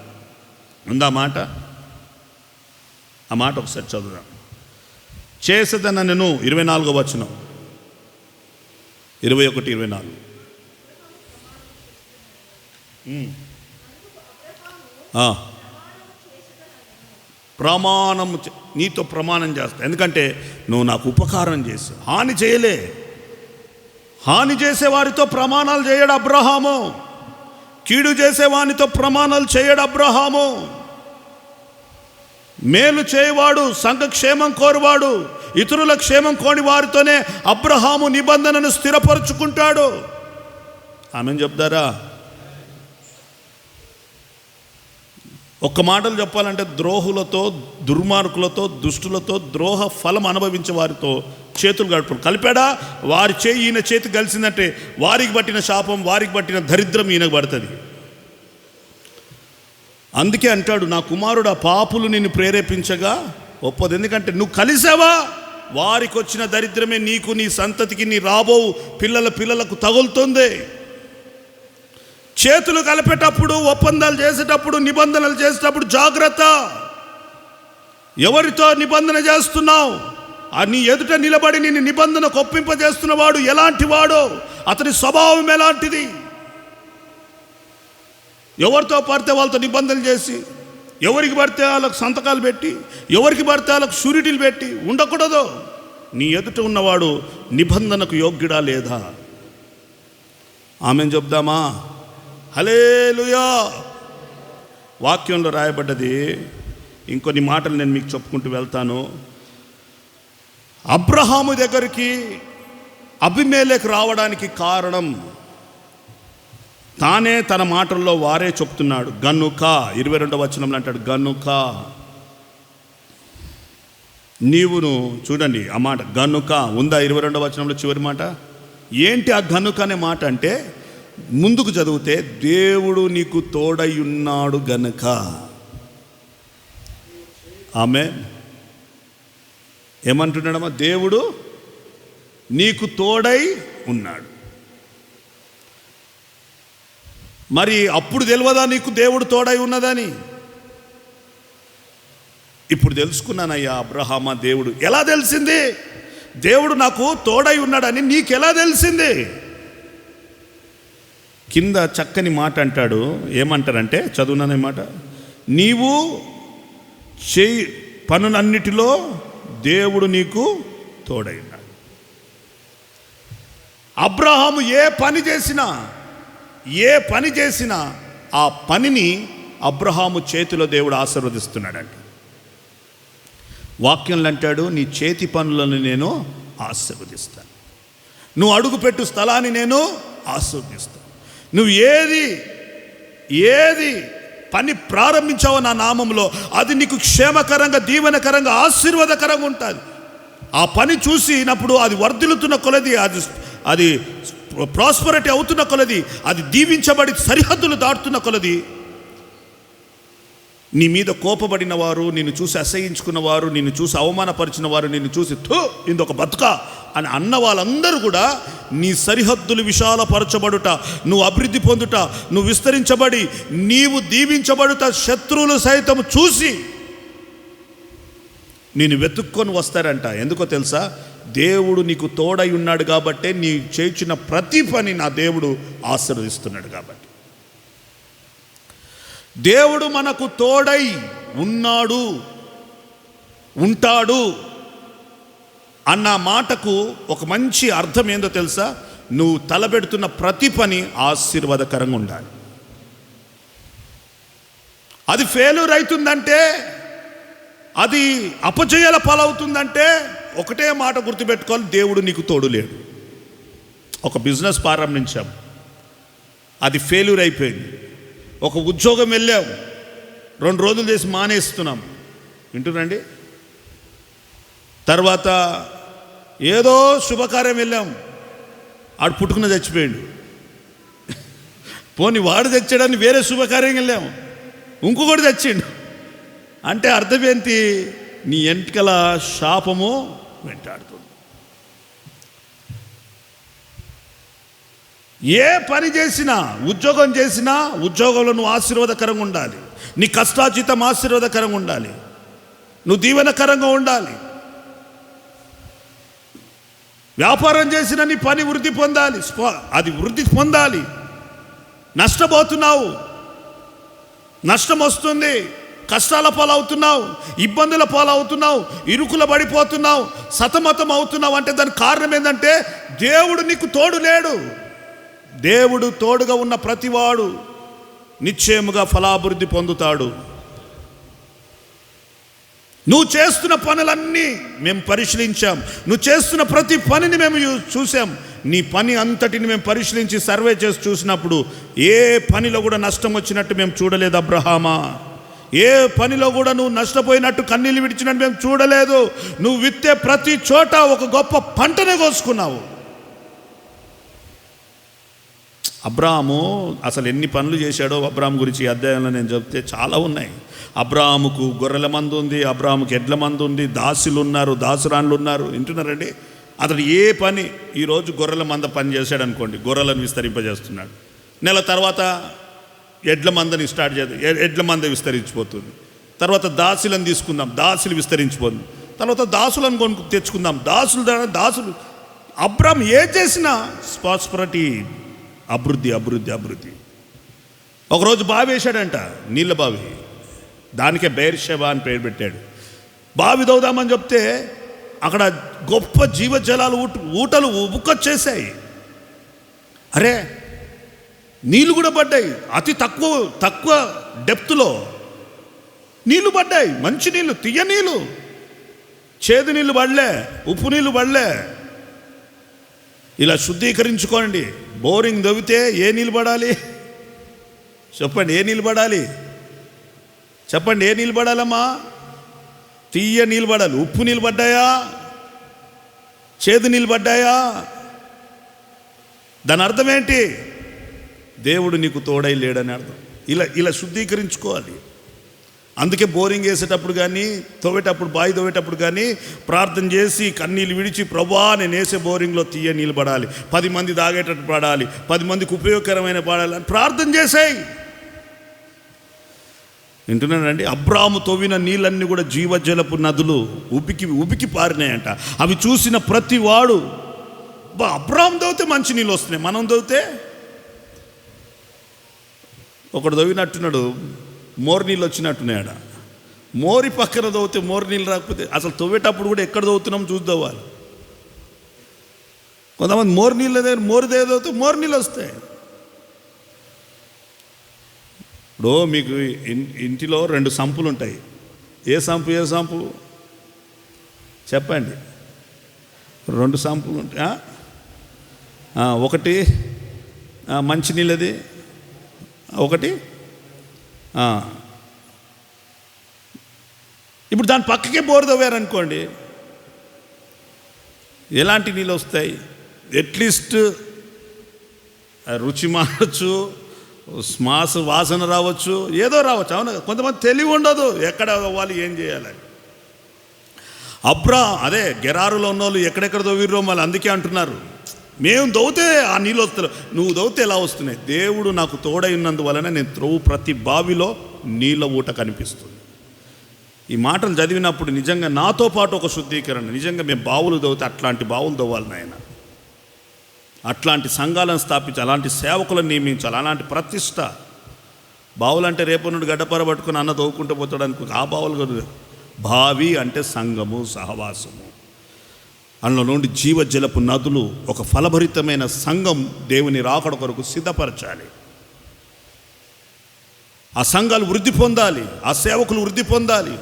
[SPEAKER 1] ఉందా మాట? ఆ మాట ఒకసారి చదువుదాం. చేసేదనను 24వ వచనం, 21-24. ప్రమాణం, నీతో ప్రమాణం చేస్తా. ఎందుకంటే నువ్వు నాకు ఉపకారం చేసావు. హాని చేయలే. హాని చేసేవారితో ప్రమాణాలు చేయడు అబ్రహాము. కీడు చేసేవానితో ప్రమాణాలు చేయడు అబ్రహాము. మేలు చేయవాడు, సంఘ క్షేమం కోరువాడు, ఇతరుల క్షేమం కోని వారితోనే అబ్రహాము నిబంధనను స్థిరపరుచుకుంటాడు. ఆమెను చెప్తారా? ఒక్క మాటలు చెప్పాలంటే ద్రోహులతో, దుర్మార్గులతో, దుష్టులతో, ద్రోహ ఫలం అనుభవించే వారితో చేతులు గడుపుడు కలిపాడా? వారి చేయి ఈయన చేతి కలిసిందంటే వారికి పట్టిన శాపం, వారికి పట్టిన దరిద్రం ఈయనకు పడుతుంది. అందుకే అంటాడు, నా కుమారుడు ఆ పాపులు నిన్ను ప్రేరేపించగా ఒప్పదు. ఎందుకంటే నువ్వు కలిసావా, వారికి వచ్చిన దరిద్రమే నీకు, నీ సంతతికి, నీ రాబో పిల్లలకు తగులుతుంది. చేతులు కలిపేటప్పుడు, ఒప్పందాలు చేసేటప్పుడు, నిబంధనలు చేసేటప్పుడు జాగ్రత్త. ఎవరితో నిబంధన చేస్తున్నావు? నీ ఎదుట నిలబడి నిన్ను నిబంధన ఒప్పింపజేస్తున్నవాడు ఎలాంటి వాడో, అతని స్వభావం ఎలాంటిది? ఎవరితో పడితే వాళ్ళతో నిబంధనలు చేసి, ఎవరికి పడితే వాళ్ళకు సంతకాలు పెట్టి, ఎవరికి పడితే వాళ్ళకు షూరిటీలు పెట్టి ఉండకూడదు. నీ ఎదుట ఉన్నవాడు నిబంధనకు యోగ్యుడా లేదా? ఆమెను చెప్దామా? హల్లెలూయా. వాక్యంలో రాయబడ్డది. ఇంకొన్ని మాటలు నేను మీకు చెప్పుకుంటూ వెళ్తాను. అబ్రహాము దగ్గరికి అబీమెలెకు రావడానికి కారణం తానే తన మాటల్లో వారే చెప్తున్నాడు. గనుక 22వ వచనంలో అంటాడు, గనుక నీవును. చూడండి ఆ మాట గనుక ఉందా 22వ వచనంలో చివరి మాట. ఏంటి ఆ గనుక అనే మాట అంటే, ముందుకు చదివితే దేవుడు నీకు తోడై ఉన్నాడు గనుక. ఆమె ఏమంటున్నాడమ్మా? దేవుడు నీకు తోడై ఉన్నాడు. మరి అప్పుడు తెలియదా నీకు దేవుడు తోడై ఉన్నదని? ఇప్పుడు తెలుసుకున్నానయ్యా అబ్రహామా. దేవుడు ఎలా తెలిసింది? దేవుడు నాకు తోడై ఉన్నాడని నీకెలా తెలిసింది? కింద చక్కని మాట అంటాడు. ఏమంటారంటే, చదువుననే మాట, నీవు చేయి పనులన్నిటిలో దేవుడు నీకు తోడై ఉన్నాడు. అబ్రహాము ఏ పని చేసినా ఆ పనిని అబ్రహాము చేతిలో దేవుడు ఆశీర్వదిస్తున్నాడంట. వాక్యంలో అంటాడు, నీ చేతి పనులను నేను ఆశీర్వదిస్తాను, నువ్వు అడుగుపెట్టు స్థలాన్ని నేను ఆశీర్వదిస్తాను, నువ్వు ఏది పని ప్రారంభించావో నా నామంలో అది నీకు క్షేమకరంగా, దీవెనకరంగా, ఆశీర్వాదకరంగా ఉంటుంది. ఆ పని చూసినప్పుడు అది వర్ధిల్లుతున్న కొలది, అది ప్రాస్పరిటీ అవుతున్న కొలది, అది దీవించబడి సరిహద్దులు దాటుతున్న కొలది, నీ మీద కోపపడిన వారు, నిన్ను చూసి అసహించుకున్న వారు, నిన్ను చూసి అవమానపరిచిన వారు, నిన్ను చూసి ఇందొక బతుక అని అన్న వాళ్ళందరూ కూడా నీ సరిహద్దులు విశాలపరచబడుట, నువ్వు అభివృద్ధి పొందుట, నువ్వు విస్తరించబడి నీవు దీవించబడుట శత్రువులు సైతం చూసి నేను వెతుక్కొని వస్తారంట. ఎందుకో తెలుసా? దేవుడు నీకు తోడై ఉన్నాడు కాబట్టే నీ చేయించిన ప్రతి పని నా దేవుడు ఆశీర్వదిస్తున్నాడు కాబట్టి. దేవుడు మనకు తోడై ఉన్నాడు, ఉంటాడు అన్న మాటకు ఒక మంచి అర్థం ఏందో తెలుసా? నువ్వు తలబెడుతున్న ప్రతి పని ఆశీర్వాదకరంగా ఉండాలి. అది ఫెయిల్యూర్ అవుతుందంటే, అది అపజయాల పాలవుతుందంటే ఒకటే మాట గుర్తుపెట్టుకోవాలి, దేవుడు నీకు తోడు లేడు. ఒక బిజినెస్ ప్రారంభించాం, అది ఫెయిల్యూర్ అయిపోయింది. ఒక ఉద్యోగం వెళ్ళాం, 2 రోజులు చేసి మానేస్తున్నాం. వింటున్నాండి? తర్వాత ఏదో శుభకార్యం వెళ్ళాం, ఆడు పుట్టుకున్న చచ్చిపోయాడు. పోనీ వాడు తెచ్చాడని వేరే శుభకార్యం వెళ్ళాము, ఇంకొకటి తెచ్చిండు. అంటే అర్థం ఏంటి? నీ వెంట్కల శాపము వెంటాడుతుంది. ఏ పని చేసినా, ఉద్యోగం చేసినా, ఉద్యోగంలో నువ్వు ఆశీర్వాదకరంగా ఉండాలి, నీ కష్టార్జితం ఆశీర్వాదకరంగా ఉండాలి, నువ్వు దీవెనకరంగా ఉండాలి. వ్యాపారం చేసినా నీ పని వృద్ధి పొందాలి, అది వృద్ధి పొందాలి. నష్టపోతున్నావు, నష్టం వస్తుంది, కష్టాల పాలవుతున్నావు, ఇబ్బందుల పాలవుతున్నావు, ఇరుకుల పడిపోతున్నావు, సతమతం అవుతున్నావు అంటే దానికి కారణం ఏంటంటే దేవుడు నీకు తోడు లేడు. దేవుడు తోడుగా ఉన్న ప్రతివాడు నిశ్చయముగా ఫలాభివృద్ధి పొందుతాడు. నువ్వు చేస్తున్న పనులన్నీ మేము పరిశీలించాం, నువ్వు చేస్తున్న ప్రతి పనిని మేము చూసాం. నీ పని అంతటిని మేము పరిశీలించి సర్వే చేసి చూసినప్పుడు ఏ పనిలో కూడా నష్టం వచ్చినట్టు మేము చూడలేదు అబ్రహామా. ఏ పనిలో కూడా నువ్వు నష్టపోయినట్టు, కన్నీళ్ళు విడిచినట్టు మేము చూడలేదు. నువ్వు విత్తే ప్రతి చోట ఒక గొప్ప పంటనే కోసుకున్నావు. అబ్రాహాము అసలు ఎన్ని పనులు చేశాడో అబ్రాహాం గురించి ఈ అధ్యాయంలో నేను చెప్తే చాలా ఉన్నాయి. అబ్రాహాముకు గొర్రెల మందు ఉంది, అబ్రాహాముకు ఎడ్ల మందు ఉంది, దాసులు ఉన్నారు, దాసురాన్లు ఉన్నారు. వింటున్నారండి? అతడు ఏ పని, ఈరోజు గొర్రెల మంద పని చేశాడు అనుకోండి, గొర్రెలను విస్తరింపజేస్తున్నాడు. నెల తర్వాత ఎడ్ల మందని స్టార్ట్ చేద్దాం, ఎడ్ల మంద విస్తరించిపోతుంది. తర్వాత దాసులను తీసుకుందాం, దాసులు విస్తరించిపోతుంది. తర్వాత దాసులను తెచ్చుకుందాం, దాసులు. అబ్రాహాం ఏ చేసినా ప్రాస్పరిటీ, అభివృద్ధి. ఒకరోజు బావి వేశాడంట, నీళ్ళ బావి, దానికే బెయేర్షెబా అని పేరు పెట్టాడు. బావి దవ్వుదామని చెప్తే అక్కడ గొప్ప జీవజలాలు ఊటలు ఉబుకొచ్చేసాయి. అరే, నీళ్ళు కూడా పడ్డాయి, అతి తక్కువ డెప్త్లో నీళ్లు పడ్డాయి. మంచి నీళ్ళు, తియ్య నీళ్ళు, చేదు నీళ్ళు పడలే, ఉప్పు నీళ్ళు పడలే. ఇలా శుద్ధీకరించుకోండి. బోరింగ్ దవ్వితే ఏ నీళ్ళు పడాలి చెప్పండి? ఏ నీళ్ళు పడాలి చెప్పండి? ఏ నీళ్ళు పడాలమ్మా? తియ్య నీళ్ళు పడాలి. ఉప్పు నీళ్ళు పడ్డాయా? చేదు నీళ్ళు పడ్డాయా? దాని అర్థం ఏంటి? దేవుడు నీకు తోడై లేడని అర్థం. ఇలా శుద్ధీకరించుకోవాలి. అందుకే బోరింగ్ వేసేటప్పుడు కానీ, బావి తవ్వేటప్పుడు కానీ ప్రార్థన చేసి కన్నీళ్ళు విడిచి, ప్రభువా నేను వేసే బోరింగ్లో తీయ నీళ్ళు పడాలి, 10 మంది తాగేటట్టు పడాలి, 10 మందికి ఉపయోగకరమైన పడాలి అని ప్రార్థన చేసాయి. వింటున్నానండి? అబ్రాహాము తవ్విన నీళ్ళన్నీ కూడా జీవజలపు నదులు ఉబికి పారినాయంట. అవి చూసిన ప్రతి వాడు, అబ్రాహాం తవ్వితే మంచి నీళ్ళు వస్తున్నాయి, మనం తవ్వితే ఒకడు తవ్వినట్టున్నాడు, మోరు నీళ్ళు వచ్చినట్టున్నాయట. మోరి పక్కన తవ్వితే మోరు నీళ్ళు రాకపోతే అసలు తవ్వేటప్పుడు కూడా ఎక్కడ తవ్వుతున్నాం చూద్దావాలి. కొంతమంది మోరు నీళ్ళ దగ్గర మోరుదేదవుతూ మోరు నీళ్ళు వస్తాయి. ఇప్పుడు మీకు ఇంటిలో 2 సంపులు ఉంటాయి. ఏ సంపు చెప్పండి? 2 సంపులు ఉంటాయి. ఒకటి మంచినీళ్ళది, ఒకటి ఇప్పుడు దాని పక్కకే బోరు తవ్వారనుకోండి, ఎలాంటి నీళ్ళు వస్తాయి? అట్లీస్ట్ రుచి మారచ్చు, వాసన రావచ్చు, ఏదో రావచ్చు. అవును, కొంతమంది తెలివి ఉండదు ఎక్కడ వాళ్ళు ఏం చేయాలి. అదే గెరారులో ఉన్న వాళ్ళు ఎక్కడెక్కడ తవ్విర్రో మళ్ళీ అందుకే అంటున్నారు, మేము దవ్వుతే ఆ నీళ్ళు వస్తున్నాయి, నువ్వు దవ్వుతే ఎలా వస్తున్నాయి? దేవుడు నాకు తోడై ఉన్నందువలన నేను త్రవ్వు ప్రతి బావిలో నీళ్ళ ఊట కనిపిస్తుంది. ఈ మాటలు చదివినప్పుడు నిజంగా నాతో పాటు ఒక శుద్ధీకరణ, నిజంగా మేము బావులు దవ్వుతే అట్లాంటి బావులు దవ్వాలి నాయన, అట్లాంటి సంఘాలను స్థాపించాలి, అలాంటి సేవకులను నియమించాలి, అలాంటి ప్రతిష్ట. బావులంటే రేపు నుండి గడ్డపార పట్టుకుని అన్న తవ్వుకుంటూ పోతాడు అనుకో, ఆ బావులు కాదు. బావి అంటే సంఘము, సహవాసము, అందులో నుండి జీవజలపు నదులు, ఒక ఫలభరితమైన సంఘం దేవుని రాకడ కొరకు సిద్ధపరచాలి. ఆ సంఘాలు వృద్ధి పొందాలి, ఆ సేవకులు వృద్ధి పొందాలి.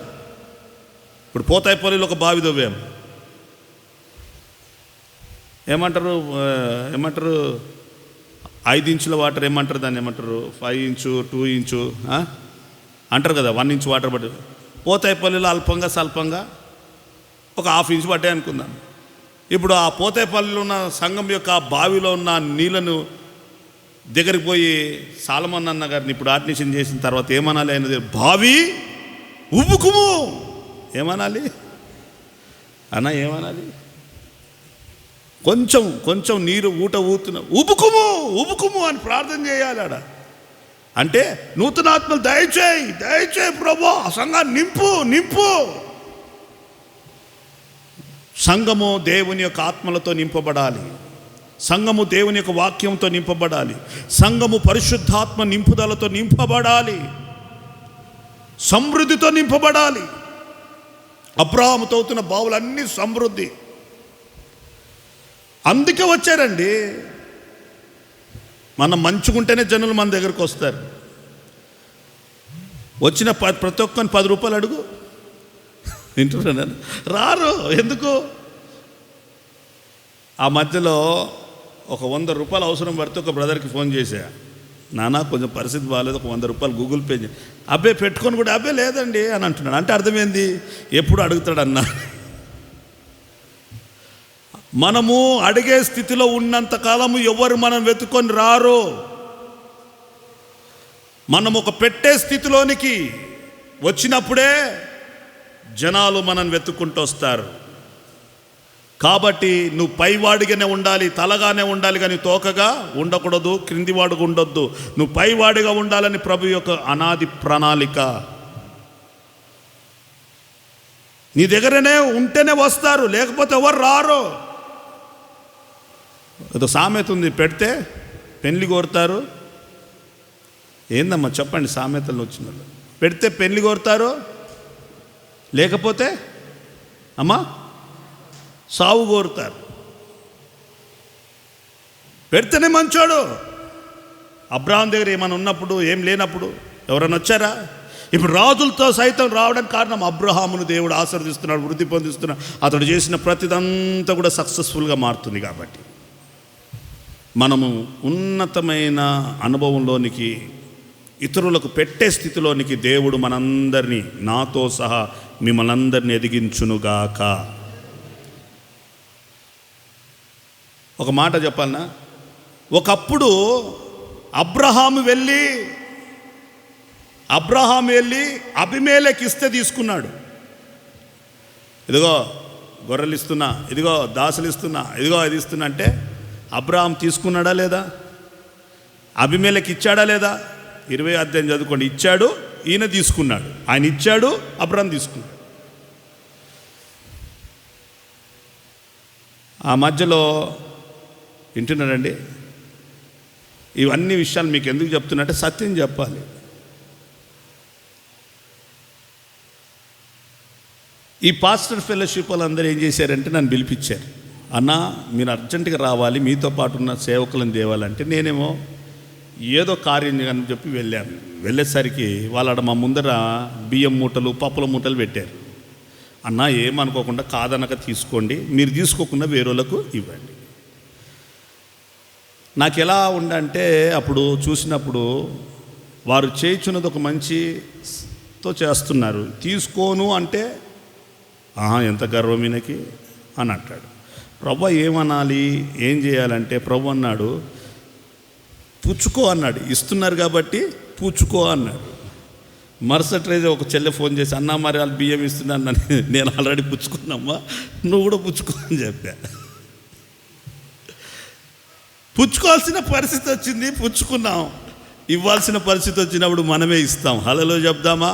[SPEAKER 1] ఇప్పుడు పోతాయిపల్లిలో ఒక బావి దవ్వాం, ఏమంటారు 5 ఇంచుల వాటర్, ఏమంటారు దాన్ని, ఏమంటారు 5 ఇంచు 2 ఇంచు అంటారు కదా, 1 ఇంచు వాటర్ పట్టు. పోతాయిపల్లిలో అల్పంగా స్వల్పంగా ఒక 1/2 ఇంచు పట్టాయి అనుకుందాం. ఇప్పుడు ఆ పోతాయిపల్లిలో ఉన్న సంఘం యొక్క ఆ బావిలో ఉన్న నీళ్లను దగ్గరికి పోయి సాలమన్ అన్న గారిని ఇప్పుడు ఆర్డినేషన్ చేసిన తర్వాత ఏమనాలి? అయినది బావి ఉబ్బుకుము, ఏమనాలి అన్న, ఏమనాలి? కొంచెం నీరు ఊతున్నా ఉబుకుము అని ప్రార్థన చేయాలి ఆడ. అంటే నూతనాత్మలు దయచేయి ప్రభు, ఆ సంఘాన్ని నింపు. సంఘము దేవుని యొక్క ఆత్మలతో నింపబడాలి, సంఘము దేవుని యొక్క వాక్యంతో నింపబడాలి, సంఘము పరిశుద్ధాత్మ నింపుదలతో నింపబడాలి, సమృద్ధితో నింపబడాలి. అబ్రాహాము తవ్వుతున్న బావులన్నీ సమృద్ధి, అందుకే వచ్చారండి. మనం మంచుకుంటేనే జనులు మన దగ్గరకు వస్తారు. వచ్చిన ప్రతి ఒక్కరిని 10 రూపాయలు అడుగు, వింటున్నాను, రారు. ఎందుకు? ఆ మధ్యలో ఒక 100 రూపాయలు అవసరం పడితే ఒక బ్రదర్కి ఫోన్ చేశా, నాన్న కొంచెం పరిస్థితి బాగాలేదు, ఒక 100 రూపాయలు గూగుల్ పే అబ్బే పెట్టుకొని కూడా అబ్బే లేదండి అని అంటున్నాడు. అంటే అర్థమైంది, ఎప్పుడు అడుగుతాడన్నా. మనము అడిగే స్థితిలో ఉన్నంతకాలము ఎవరు మనం వెతుకొని రారు. మనం ఒక పెట్టే స్థితిలోనికి వచ్చినప్పుడే జనాలు మనం వెతుక్కుంటూ వస్తారు. కాబట్టి నువ్వు పైవాడిగానే ఉండాలి, తలగానే ఉండాలి, కానీ తోకగా ఉండకూడదు, క్రిందివాడుగా ఉండొద్దు. నువ్వు పైవాడిగా ఉండాలని ప్రభు యొక్క అనాది ప్రణాళిక. నీ దగ్గరనే ఉంటేనే వస్తారు, లేకపోతే ఎవరు రారు. ఏదో సామెత ఉంది, పెడితే పెళ్లి కోరుతారు. ఏందమ్మా చెప్పండి, సామెతలు వచ్చిన వాళ్ళు. పెడితే పెళ్లి కోరుతారు, లేకపోతే అమ్మా సావు కోరుతారు. పెడితేనే మంచోడు. అబ్రాహాం దగ్గర ఏమైనా ఉన్నప్పుడు, ఏం లేనప్పుడు ఎవరైనా వచ్చారా? ఇప్పుడు రాజులతో సైతం రావడానికి కారణం అబ్రహామును దేవుడు ఆశీర్వదిస్తున్నాడు, వృద్ధి పొందిస్తున్నాడు. అతడు చేసిన ప్రతిదంతా కూడా సక్సెస్ఫుల్గా మారుతుంది. కాబట్టి మనము ఉన్నతమైన అనుభవంలోనికి, ఇతరులకు పెట్టే స్థితిలోనికి దేవుడు మనందరినీ, నాతో సహా మిమ్మల్ని అందరినీ ఎదిగించునుగాక. ఒక మాట చెప్పాలనా, ఒకప్పుడు అబ్రహాము వెళ్ళి అబీమెలెకు ఇస్తే తీసుకున్నాడు. ఇదిగో గొర్రెలు ఇస్తున్నా, ఇదిగో దాసులు ఇస్తున్నా, ఇదిగో ఇది ఇస్తున్నా అంటే అబ్రహాం తీసుకున్నాడా లేదా? అబీమెలెకు ఇచ్చాడా లేదా? 20వ అధ్యాయం చదువుకోండి. ఇచ్చాడు, ఈయన తీసుకున్నాడు. ఆయన ఇచ్చాడు, అబ్రహాం తీసుకున్నాడు. ఆ మధ్యలో వింటున్నారండి, ఇవన్నీ విషయాలు మీకు ఎందుకు చెప్తున్నట్టే సత్యం చెప్పాలి. ఈ పాస్టర్ ఫెలోషిప్ వాళ్ళందరూ ఏం చేశారంటే నన్ను పిలిపించారు. అన్నా మీరు అర్జెంటుగా రావాలి, మీతో పాటు ఉన్న సేవకులను తేవాలంటే నేనేమో ఏదో కార్యం అని చెప్పి వెళ్ళాను. వెళ్ళేసరికి వాళ్ళ మా ముందర బియ్యం మూటలు పప్పుల మూటలు పెట్టారు. అన్నా ఏమనుకోకుండా కాదనక తీసుకోండి, మీరు తీసుకోకుండా వేరేలకు ఇవ్వండి. నాకు ఎలా ఉండంటే అప్పుడు చూసినప్పుడు వారు చేయుచున్నది ఒక మంచితో చేస్తున్నారు, తీసుకోను అంటే ఎంత గర్వం ఈయనకి అని అంటాడు. ప్రభు ఏమనాలి, ఏం చేయాలంటే ప్రభు అన్నాడు పుచ్చుకో అన్నాడు. ఇస్తున్నారు కాబట్టి పుచ్చుకో అన్నాడు. మరుసటి రోజు ఒక చెల్లె ఫోన్ చేసి, అన్నా మరి వాళ్ళు బియ్యం ఇస్తున్నాను, నేను ఆల్రెడీ పుచ్చుకున్నామ్మా, నువ్వు కూడా పుచ్చుకో అని చెప్పా. పుచ్చుకోవాల్సిన పరిస్థితి వచ్చింది, పుచ్చుకున్నాం. ఇవ్వాల్సిన పరిస్థితి వచ్చినప్పుడు మనమే ఇస్తాం. హల్లేలూయా చెప్దామా?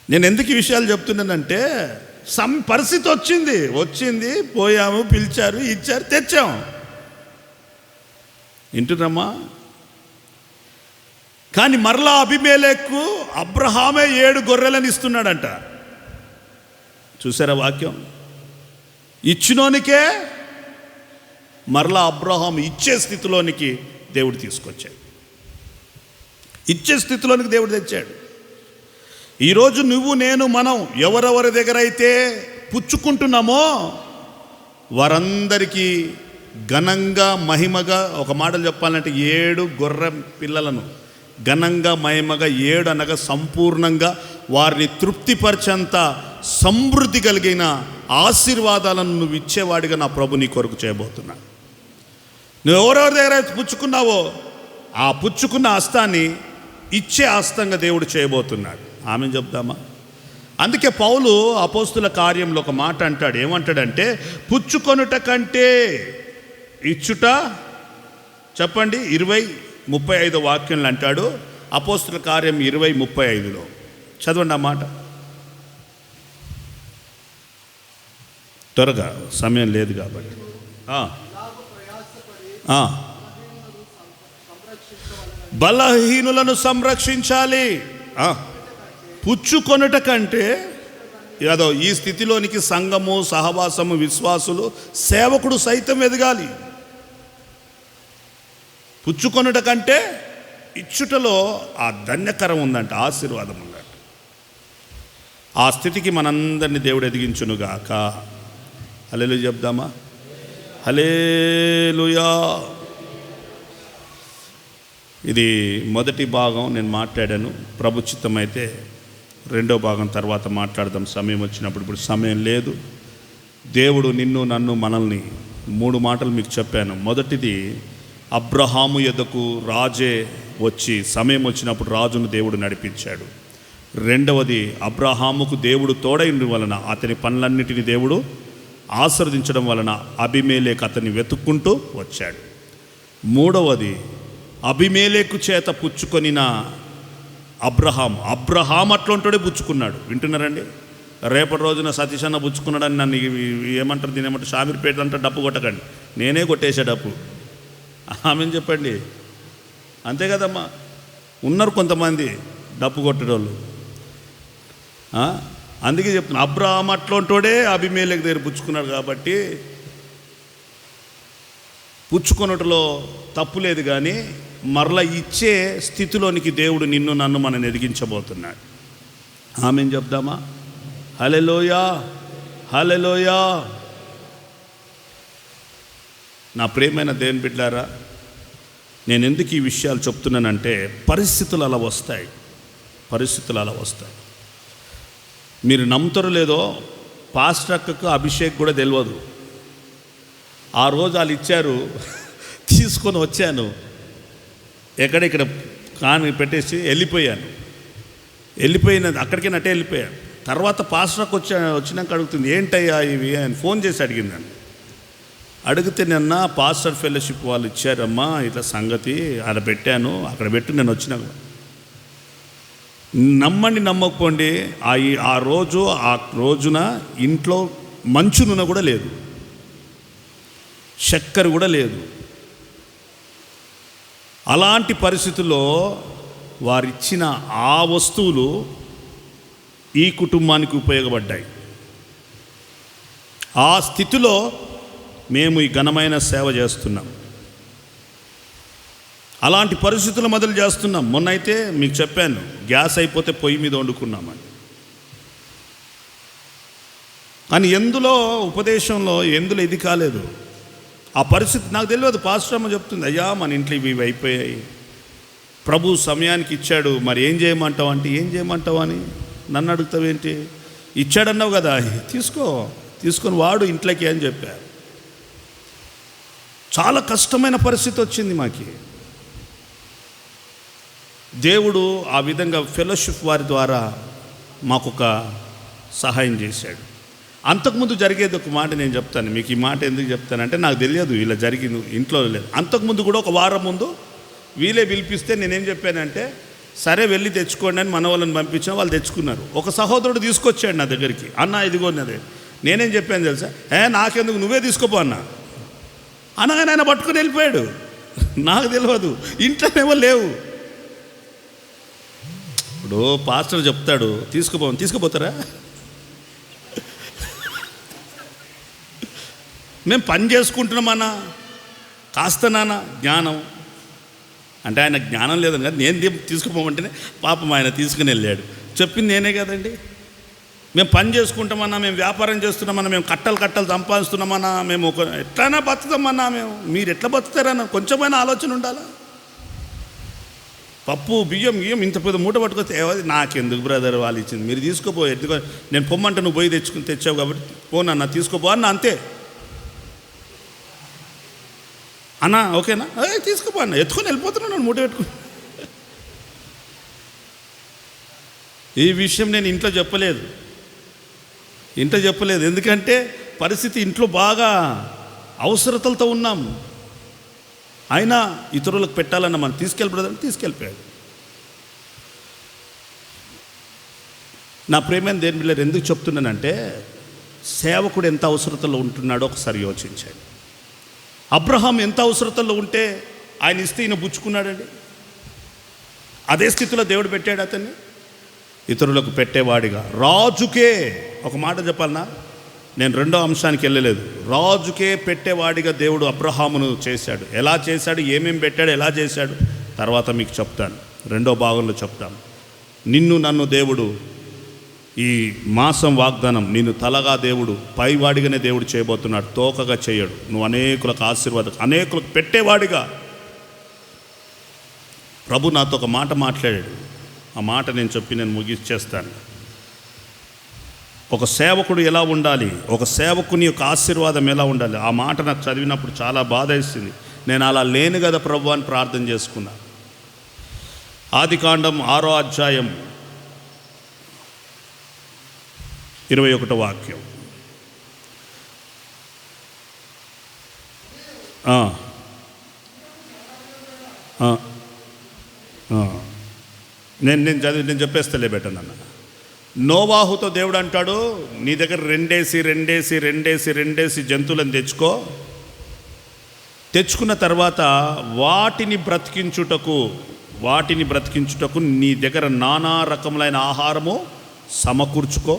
[SPEAKER 1] నేను ఎందుకు ఈ విషయాలు చెప్తున్నానంటే పరిస్థితి వచ్చింది, పోయాము, పిలిచారు, ఇచ్చారు, తెచ్చాం. వింటున్నామా? కానీ మరలా అబీమెలెకు అబ్రహామే 7 గొర్రెలను ఇస్తున్నాడంట. చూసారా వాక్యం? ఇచ్చినోనికే మరలా అబ్రహాం ఇచ్చే స్థితిలోనికి దేవుడు తీసుకొచ్చాడు. ఇచ్చే స్థితిలోనికి దేవుడు తెచ్చాడు. ఈరోజు నువ్వు నేను మనం ఎవరెవరి దగ్గర అయితే పుచ్చుకుంటున్నామో వారందరికీ ఘనంగా మహిమగా, ఒక మాటలు చెప్పాలంటే 7 గొర్రె పిల్లలను ఘనంగా మహిమగా 7 అనగా సంపూర్ణంగా వారిని తృప్తిపరిచేంత సమృద్ధి కలిగిన ఆశీర్వాదాలను నువ్వు ఇచ్చేవాడిగా నా ప్రభు నీ కొరకు చేయబోతున్నా. నువ్వు ఎవరెవరి దగ్గర పుచ్చుకున్నావో ఆ పుచ్చుకున్న హస్తాన్ని ఇచ్చే హస్తంగా దేవుడు చేయబోతున్నాడు. ఆమె చెప్దామా? అందుకే పౌలు అపోస్తుల కార్యంలో ఒక మాట అంటాడు. ఏమంటాడంటే పుచ్చుకొనుట కంటే ఇచ్చుట, చెప్పండి, 20:35 వాక్యంలో అంటాడు. అపోస్తుల కార్యం 20:35 చదవండి ఆ మాట త్వరగా, సమయం లేదు కాబట్టి. బలహీనులను సంరక్షించాలి. పుచ్చుకొనుట కంటే ఏదో ఈ స్థితిలోనికి సంఘము, సహవాసము, విశ్వాసులు, సేవకుడు సైతం ఎదగాలి. పుచ్చుకొనుట కంటే ఇచ్చుటలో ఆ ధన్యకరం ఉందంట, ఆశీర్వాదం ఉందంట. ఆ స్థితికి మనందరినీ దేవుడు ఎదిగించునుగాక. హల్లెలూయా చెప్దామా? హల్లెలూయా. ఇది మొదటి భాగం నేను మాట్లాడాను. ప్రభు చిత్తమైతే రెండో భాగం తర్వాత మాట్లాడదాం సమయం వచ్చినప్పుడు. ఇప్పుడు సమయం లేదు. దేవుడు నిన్ను, నన్ను, మనల్ని 3 మాటలు మీకు చెప్పాను. మొదటిది, అబ్రహాము యొద్దకు రాజే వచ్చి సమయం వచ్చినప్పుడు రాజును దేవుడు నడిపించాడు. రెండవది, అబ్రహాముకు దేవుడు తోడైన వలన అతని పనులన్నిటిని దేవుడు ఆశీర్వదించడం వలన అబీమెలెకు అతన్ని వెతుక్కుంటూ వచ్చాడు. మూడవది, అబీమెలెకు చేత పుచ్చుకొనిన అబ్రహాం అట్లుంటాడే పుచ్చుకున్నాడు. వింటున్నారండి? రేపటి రోజున సతీష్ అన్న పుచ్చుకున్నాడని నన్ను ఏమంటారు, దీని ఏమంటారు, షామీర్పేట అంటే డప్పు కొట్టకండి, నేనే కొట్టేసా డప్పు. ఆమెను చెప్పండి. అంతే కదమ్మా, ఉన్నారు కొంతమంది డప్పు కొట్టేటోళ్ళు. అందుకే చెప్తున్నా, అబ్రహాం అట్లుంటాడే అబీమెలెకు దగ్గర పుచ్చుకున్నాడు కాబట్టి పుచ్చుకొనుటలో తప్పు లేదు. కానీ మరలా ఇచ్చే స్థితిలోనికి దేవుడు నిన్ను, నన్ను మనం ఎదిగించబోతున్నాడు. ఆమెను చెప్దామా? హల్లెలూయా, హల్లెలూయా. నా ప్రియమైన దేవుని బిడ్డలారా, నేను ఎందుకు ఈ విషయాలు చెప్తున్నానంటే పరిస్థితులు అలా వస్తాయి. మీరు నమ్ముతారో లేదో, పాస్టర్ అక్కకు అభిషేక్ కూడా తెలియదు. ఆ రోజు వాళ్ళు ఇచ్చారు, తీసుకొని వచ్చాను, ఇక్కడ కాని పెట్టేసి వెళ్ళిపోయిన అక్కడికి నట్టే వెళ్ళిపోయాను. తర్వాత పాస్టర్కి వచ్చినాక అడుగుతుంది, ఏంటయ్యా ఇవి అని ఫోన్ చేసి అడిగిందని. అడిగితే నిన్న పాస్టర్ ఫెలోషిప్ వాళ్ళు ఇచ్చారమ్మా, ఇట్లా సంగతి అక్కడ పెట్టాను, అక్కడ పెట్టి నేను వచ్చినాక. నమ్మండి నమ్మకపోండి, ఆ రోజున ఇంట్లో మంచు నూనె కూడా లేదు, చక్కెర కూడా లేదు. అలాంటి పరిస్థితుల్లో వారిచ్చిన ఆ వస్తువులు ఈ కుటుంబానికి ఉపయోగపడ్డాయి. ఆ స్థితిలో మేము ఈ ఘనమైన సేవ చేస్తున్నాం. అలాంటి పరిస్థితులు మొదలు చేస్తున్నాం. మొన్నైతే మీకు చెప్పాను, గ్యాస్ అయిపోతే పొయ్యి మీద వండుకున్నామని. కానీ ఎందులో ఉపదేశంలో ఎందులో ఇది కాలేదు. ఆ పరిస్థితి నాకు తెలియదు. పాస్టర్ అమ్మ చెప్తుంది, అయ్యా మన ఇంట్లో ఇవి అయిపోయాయి, ప్రభు సమయానికి ఇచ్చాడు, మరి ఏం చేయమంటావు అంటే, ఏం చేయమంటావు అని నన్ను అడుగుతావేంటి, ఇచ్చాడన్నావు కదా, తీసుకొని వాడు ఇంట్లోకి అని చెప్పారు. చాలా కష్టమైన పరిస్థితి వచ్చింది మాకి. దేవుడు ఆ విధంగా ఫెలోషిప్ వారి ద్వారా మాకొక సహాయం చేశాడు. అంతకుముందు జరిగేది ఒక మాట నేను చెప్తాను మీకు. ఈ మాట ఎందుకు చెప్తానంటే, నాకు తెలియదు ఇలా జరిగింది, ఇంట్లో లేదు. అంతకుముందు కూడా ఒక వారం ముందు వీలే పిలిపిస్తే నేనేం చెప్పానంటే, సరే వెళ్ళి తెచ్చుకోండి అని మన వాళ్ళని పంపించాను. వాళ్ళు తెచ్చుకున్నారు. ఒక సహోదరుడు తీసుకొచ్చాడు నా దగ్గరికి, అన్న ఇదిగో అదే. నేనేం చెప్పాను తెలుసా, నాకెందుకు, నువ్వే తీసుకోపో అన్న. అనగానే ఆయన పట్టుకుని వెళ్ళిపోయాడు. నాకు తెలియదు, ఇంట్లోనేమో లేవు. ఇప్పుడు పాస్టర్ చెప్తాడు తీసుకుపోతారా? మేము పని చేసుకుంటున్నామన్నా, కాస్త నాన్న జ్ఞానం అంటే, ఆయన జ్ఞానం లేదని కదా, నేను తీసుకుపోమంటేనే పాపం ఆయన తీసుకుని వెళ్ళాడు. చెప్పింది నేనే కదండి. మేము పని చేసుకుంటామన్నా, మేము వ్యాపారం చేస్తున్నామన్నా, మేము కట్టలు సంపాదిస్తున్నామన్నా, మేము ఎట్లయినా బతుకుతామన్నా. మీరు ఎట్లా బతుకుతారన్నా కొంచెమైనా ఆలోచన ఉండాలా? పప్పు బియ్యం ఇంత పెద్ద మూట పట్టుకొస్తే నాకెందుకు బ్రదర్, వాళ్ళు ఇచ్చింది మీరు తీసుకోపో, ఎందుకు నేను పొమ్మంటే నువ్వు పోయి తెచ్చావు కాబట్టి పోనన్నా తీసుకోపో అన్న, అంతే అన్నా. ఓకేనా, తీసుకోపో అన్న. ఎత్తుకొని వెళ్ళిపోతున్నాను మూట పెట్టుకుని. ఈ విషయం నేను ఇంట్లో చెప్పలేదు. ఎందుకంటే పరిస్థితి ఇంట్లో బాగా అవసరతలతో ఉన్నాం. అయినా ఇతరులకు పెట్టాలన్న మనం తీసుకెళ్ళిపోయాడు. నా ప్రేమైన దేని బిడ్డలారా, ఎందుకు చెప్తున్నానంటే, సేవకుడు ఎంత అవసరతలో ఉంటున్నాడో ఒకసారి యోచించండి. అబ్రహాం ఎంత అవసరతలో ఉంటే ఆయన ఇస్తే ఈయన పుచ్చుకున్నాడండి. అదే స్థితిలో దేవుడు పెట్టాడు అతన్ని, ఇతరులకు పెట్టేవాడిగా. రాజుకే ఒక మాట చెప్పాలన్నా, నేను రెండో అంశానికి వెళ్ళలేదు. రాజుకే పెట్టేవాడిగా దేవుడు అబ్రహామును చేశాడు. ఎలా చేశాడు, ఏమేమి పెట్టాడు, ఎలా చేశాడు తర్వాత మీకు చెప్తాను, రెండో భాగంలో చెప్తాను. నన్ను దేవుడు ఈ మాసం వాగ్దానం, నిన్ను తలగా దేవుడు పైవాడిగానే దేవుడు చేయబోతున్నాడు, తోకగా చేయడు. నువ్వు అనేకులకు ఆశీర్వాదం, అనేకులకు పెట్టేవాడిగా. ప్రభు నాతో ఒక మాట మాట్లాడాడు. ఆ మాట నేను చెప్పి నేను ముగిచ్చేస్తాను. ఒక సేవకుడు ఎలా ఉండాలి, ఒక సేవకుని యొక్క ఆశీర్వాదం ఎలా ఉండాలి, ఆ మాట నాకు చదివినప్పుడు చాలా బాధ వేసింది. నేను అలా లేను కదా ప్రభు అని ప్రార్థన చేసుకున్నా. ఆదికాండం 6వ అధ్యాయం 21వ వాక్యం. నేను చెప్పేస్తలే బెటర్ అన్న. నోవాహుతో దేవుడు అంటాడు, నీ దగ్గర రెండేసి జంతువులను తెచ్చుకున్న తర్వాత వాటిని బ్రతికించుటకు నీ దగ్గర నానా రకములైన ఆహారము సమకూర్చుకో.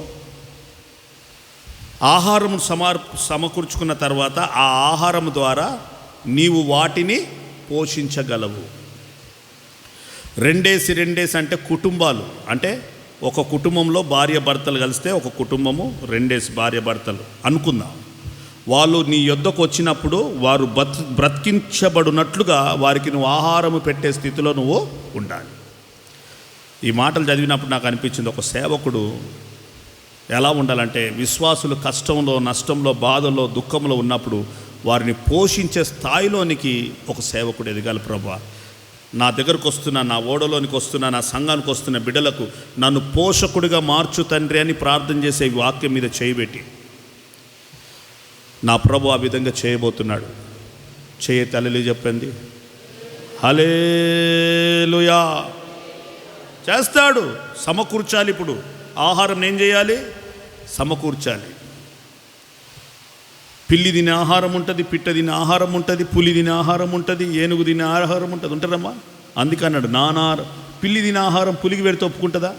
[SPEAKER 1] ఆహారము సమకూర్చుకున్న తర్వాత ఆ ఆహారం ద్వారా నీవు వాటిని పోషించగలవు. రెండేసి అంటే కుటుంబాలు. అంటే ఒక కుటుంబంలో భార్య భర్తలు కలిస్తే ఒక కుటుంబము 2 భార్య భర్తలు అనుకుందాం. వాళ్ళు నీ యొద్దకు వచ్చినప్పుడు వారు బ్రతికించబడినట్లుగా వారికి నువ్వు ఆహారము పెట్టే స్థితిలో నువ్వు ఉండాలి. ఈ మాటలు చదివినప్పుడు నాకు అనిపించింది, ఒక సేవకుడు ఎలా ఉండాలంటే, విశ్వాసులు కష్టంలో, నష్టంలో, బాధలో, దుఃఖంలో ఉన్నప్పుడు వారిని పోషించే స్థాయిలోనికి ఒక సేవకుడు ఎదగాలి. ప్రభువా, నా దగ్గరకు వస్తున్న, నా ఓడలోనికి వస్తున్న, నా సంఘానికి వస్తున్న బిడ్డలకు నన్ను పోషకుడిగా మార్చు తండ్రి అని ప్రార్థన చేసే వాక్యం మీద చేయబెట్టి, నా ప్రభు ఆ విధంగా చేయబోతున్నాడు. తల్లి చెప్పింది హల్లెలూయా. చేస్తాడు, సమకూర్చాలి. ఇప్పుడు ఆహారం ఏం చేయాలి, సమకూర్చాలి. పిల్లి తినే ఆహారం ఉంటుంది, పిట్ట తినే ఆహారం ఉంటుంది, పులి తినే ఆహారం ఉంటుంది, ఏనుగు తినే ఆహారం ఉంటుంది. ఉంటుందమ్మా. అందుకన్నాడు నానా. పిల్లి తినే ఆహారం పులికి పెడితే ఒప్పుకుంటుందా?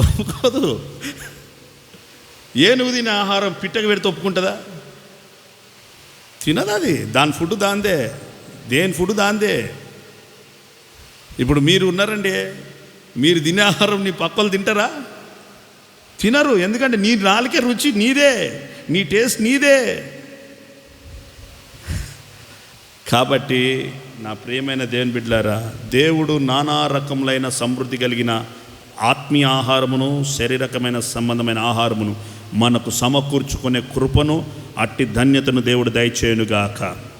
[SPEAKER 1] ఒప్పుకోదు. ఏనుగు తినే ఆహారం పిట్టకు పెడితే ఒప్పుకుంటుందా? తినదు అది. దాని ఫుడ్ దాందే, దేని ఫుడ్ దాందే. ఇప్పుడు మీరు ఉన్నారండి, మీరు తినే ఆహారం నీ పక్కలు తింటారా? తినరు. ఎందుకంటే నీ నాలుకే రుచి నీదే, నీ టేస్ట్ నీదే. కాబట్టి నా ప్రియమైన దేవుని బిడ్డలారా, దేవుడు నానా రకములైన సమృద్ధి కలిగిన ఆత్మీయ ఆహారమును, శారీరకమైన సంబంధమైన ఆహారమును మనకు సమకూర్చుకునే కృపను, అట్టి ధన్యతను దేవుడు దయచేయునుగాక.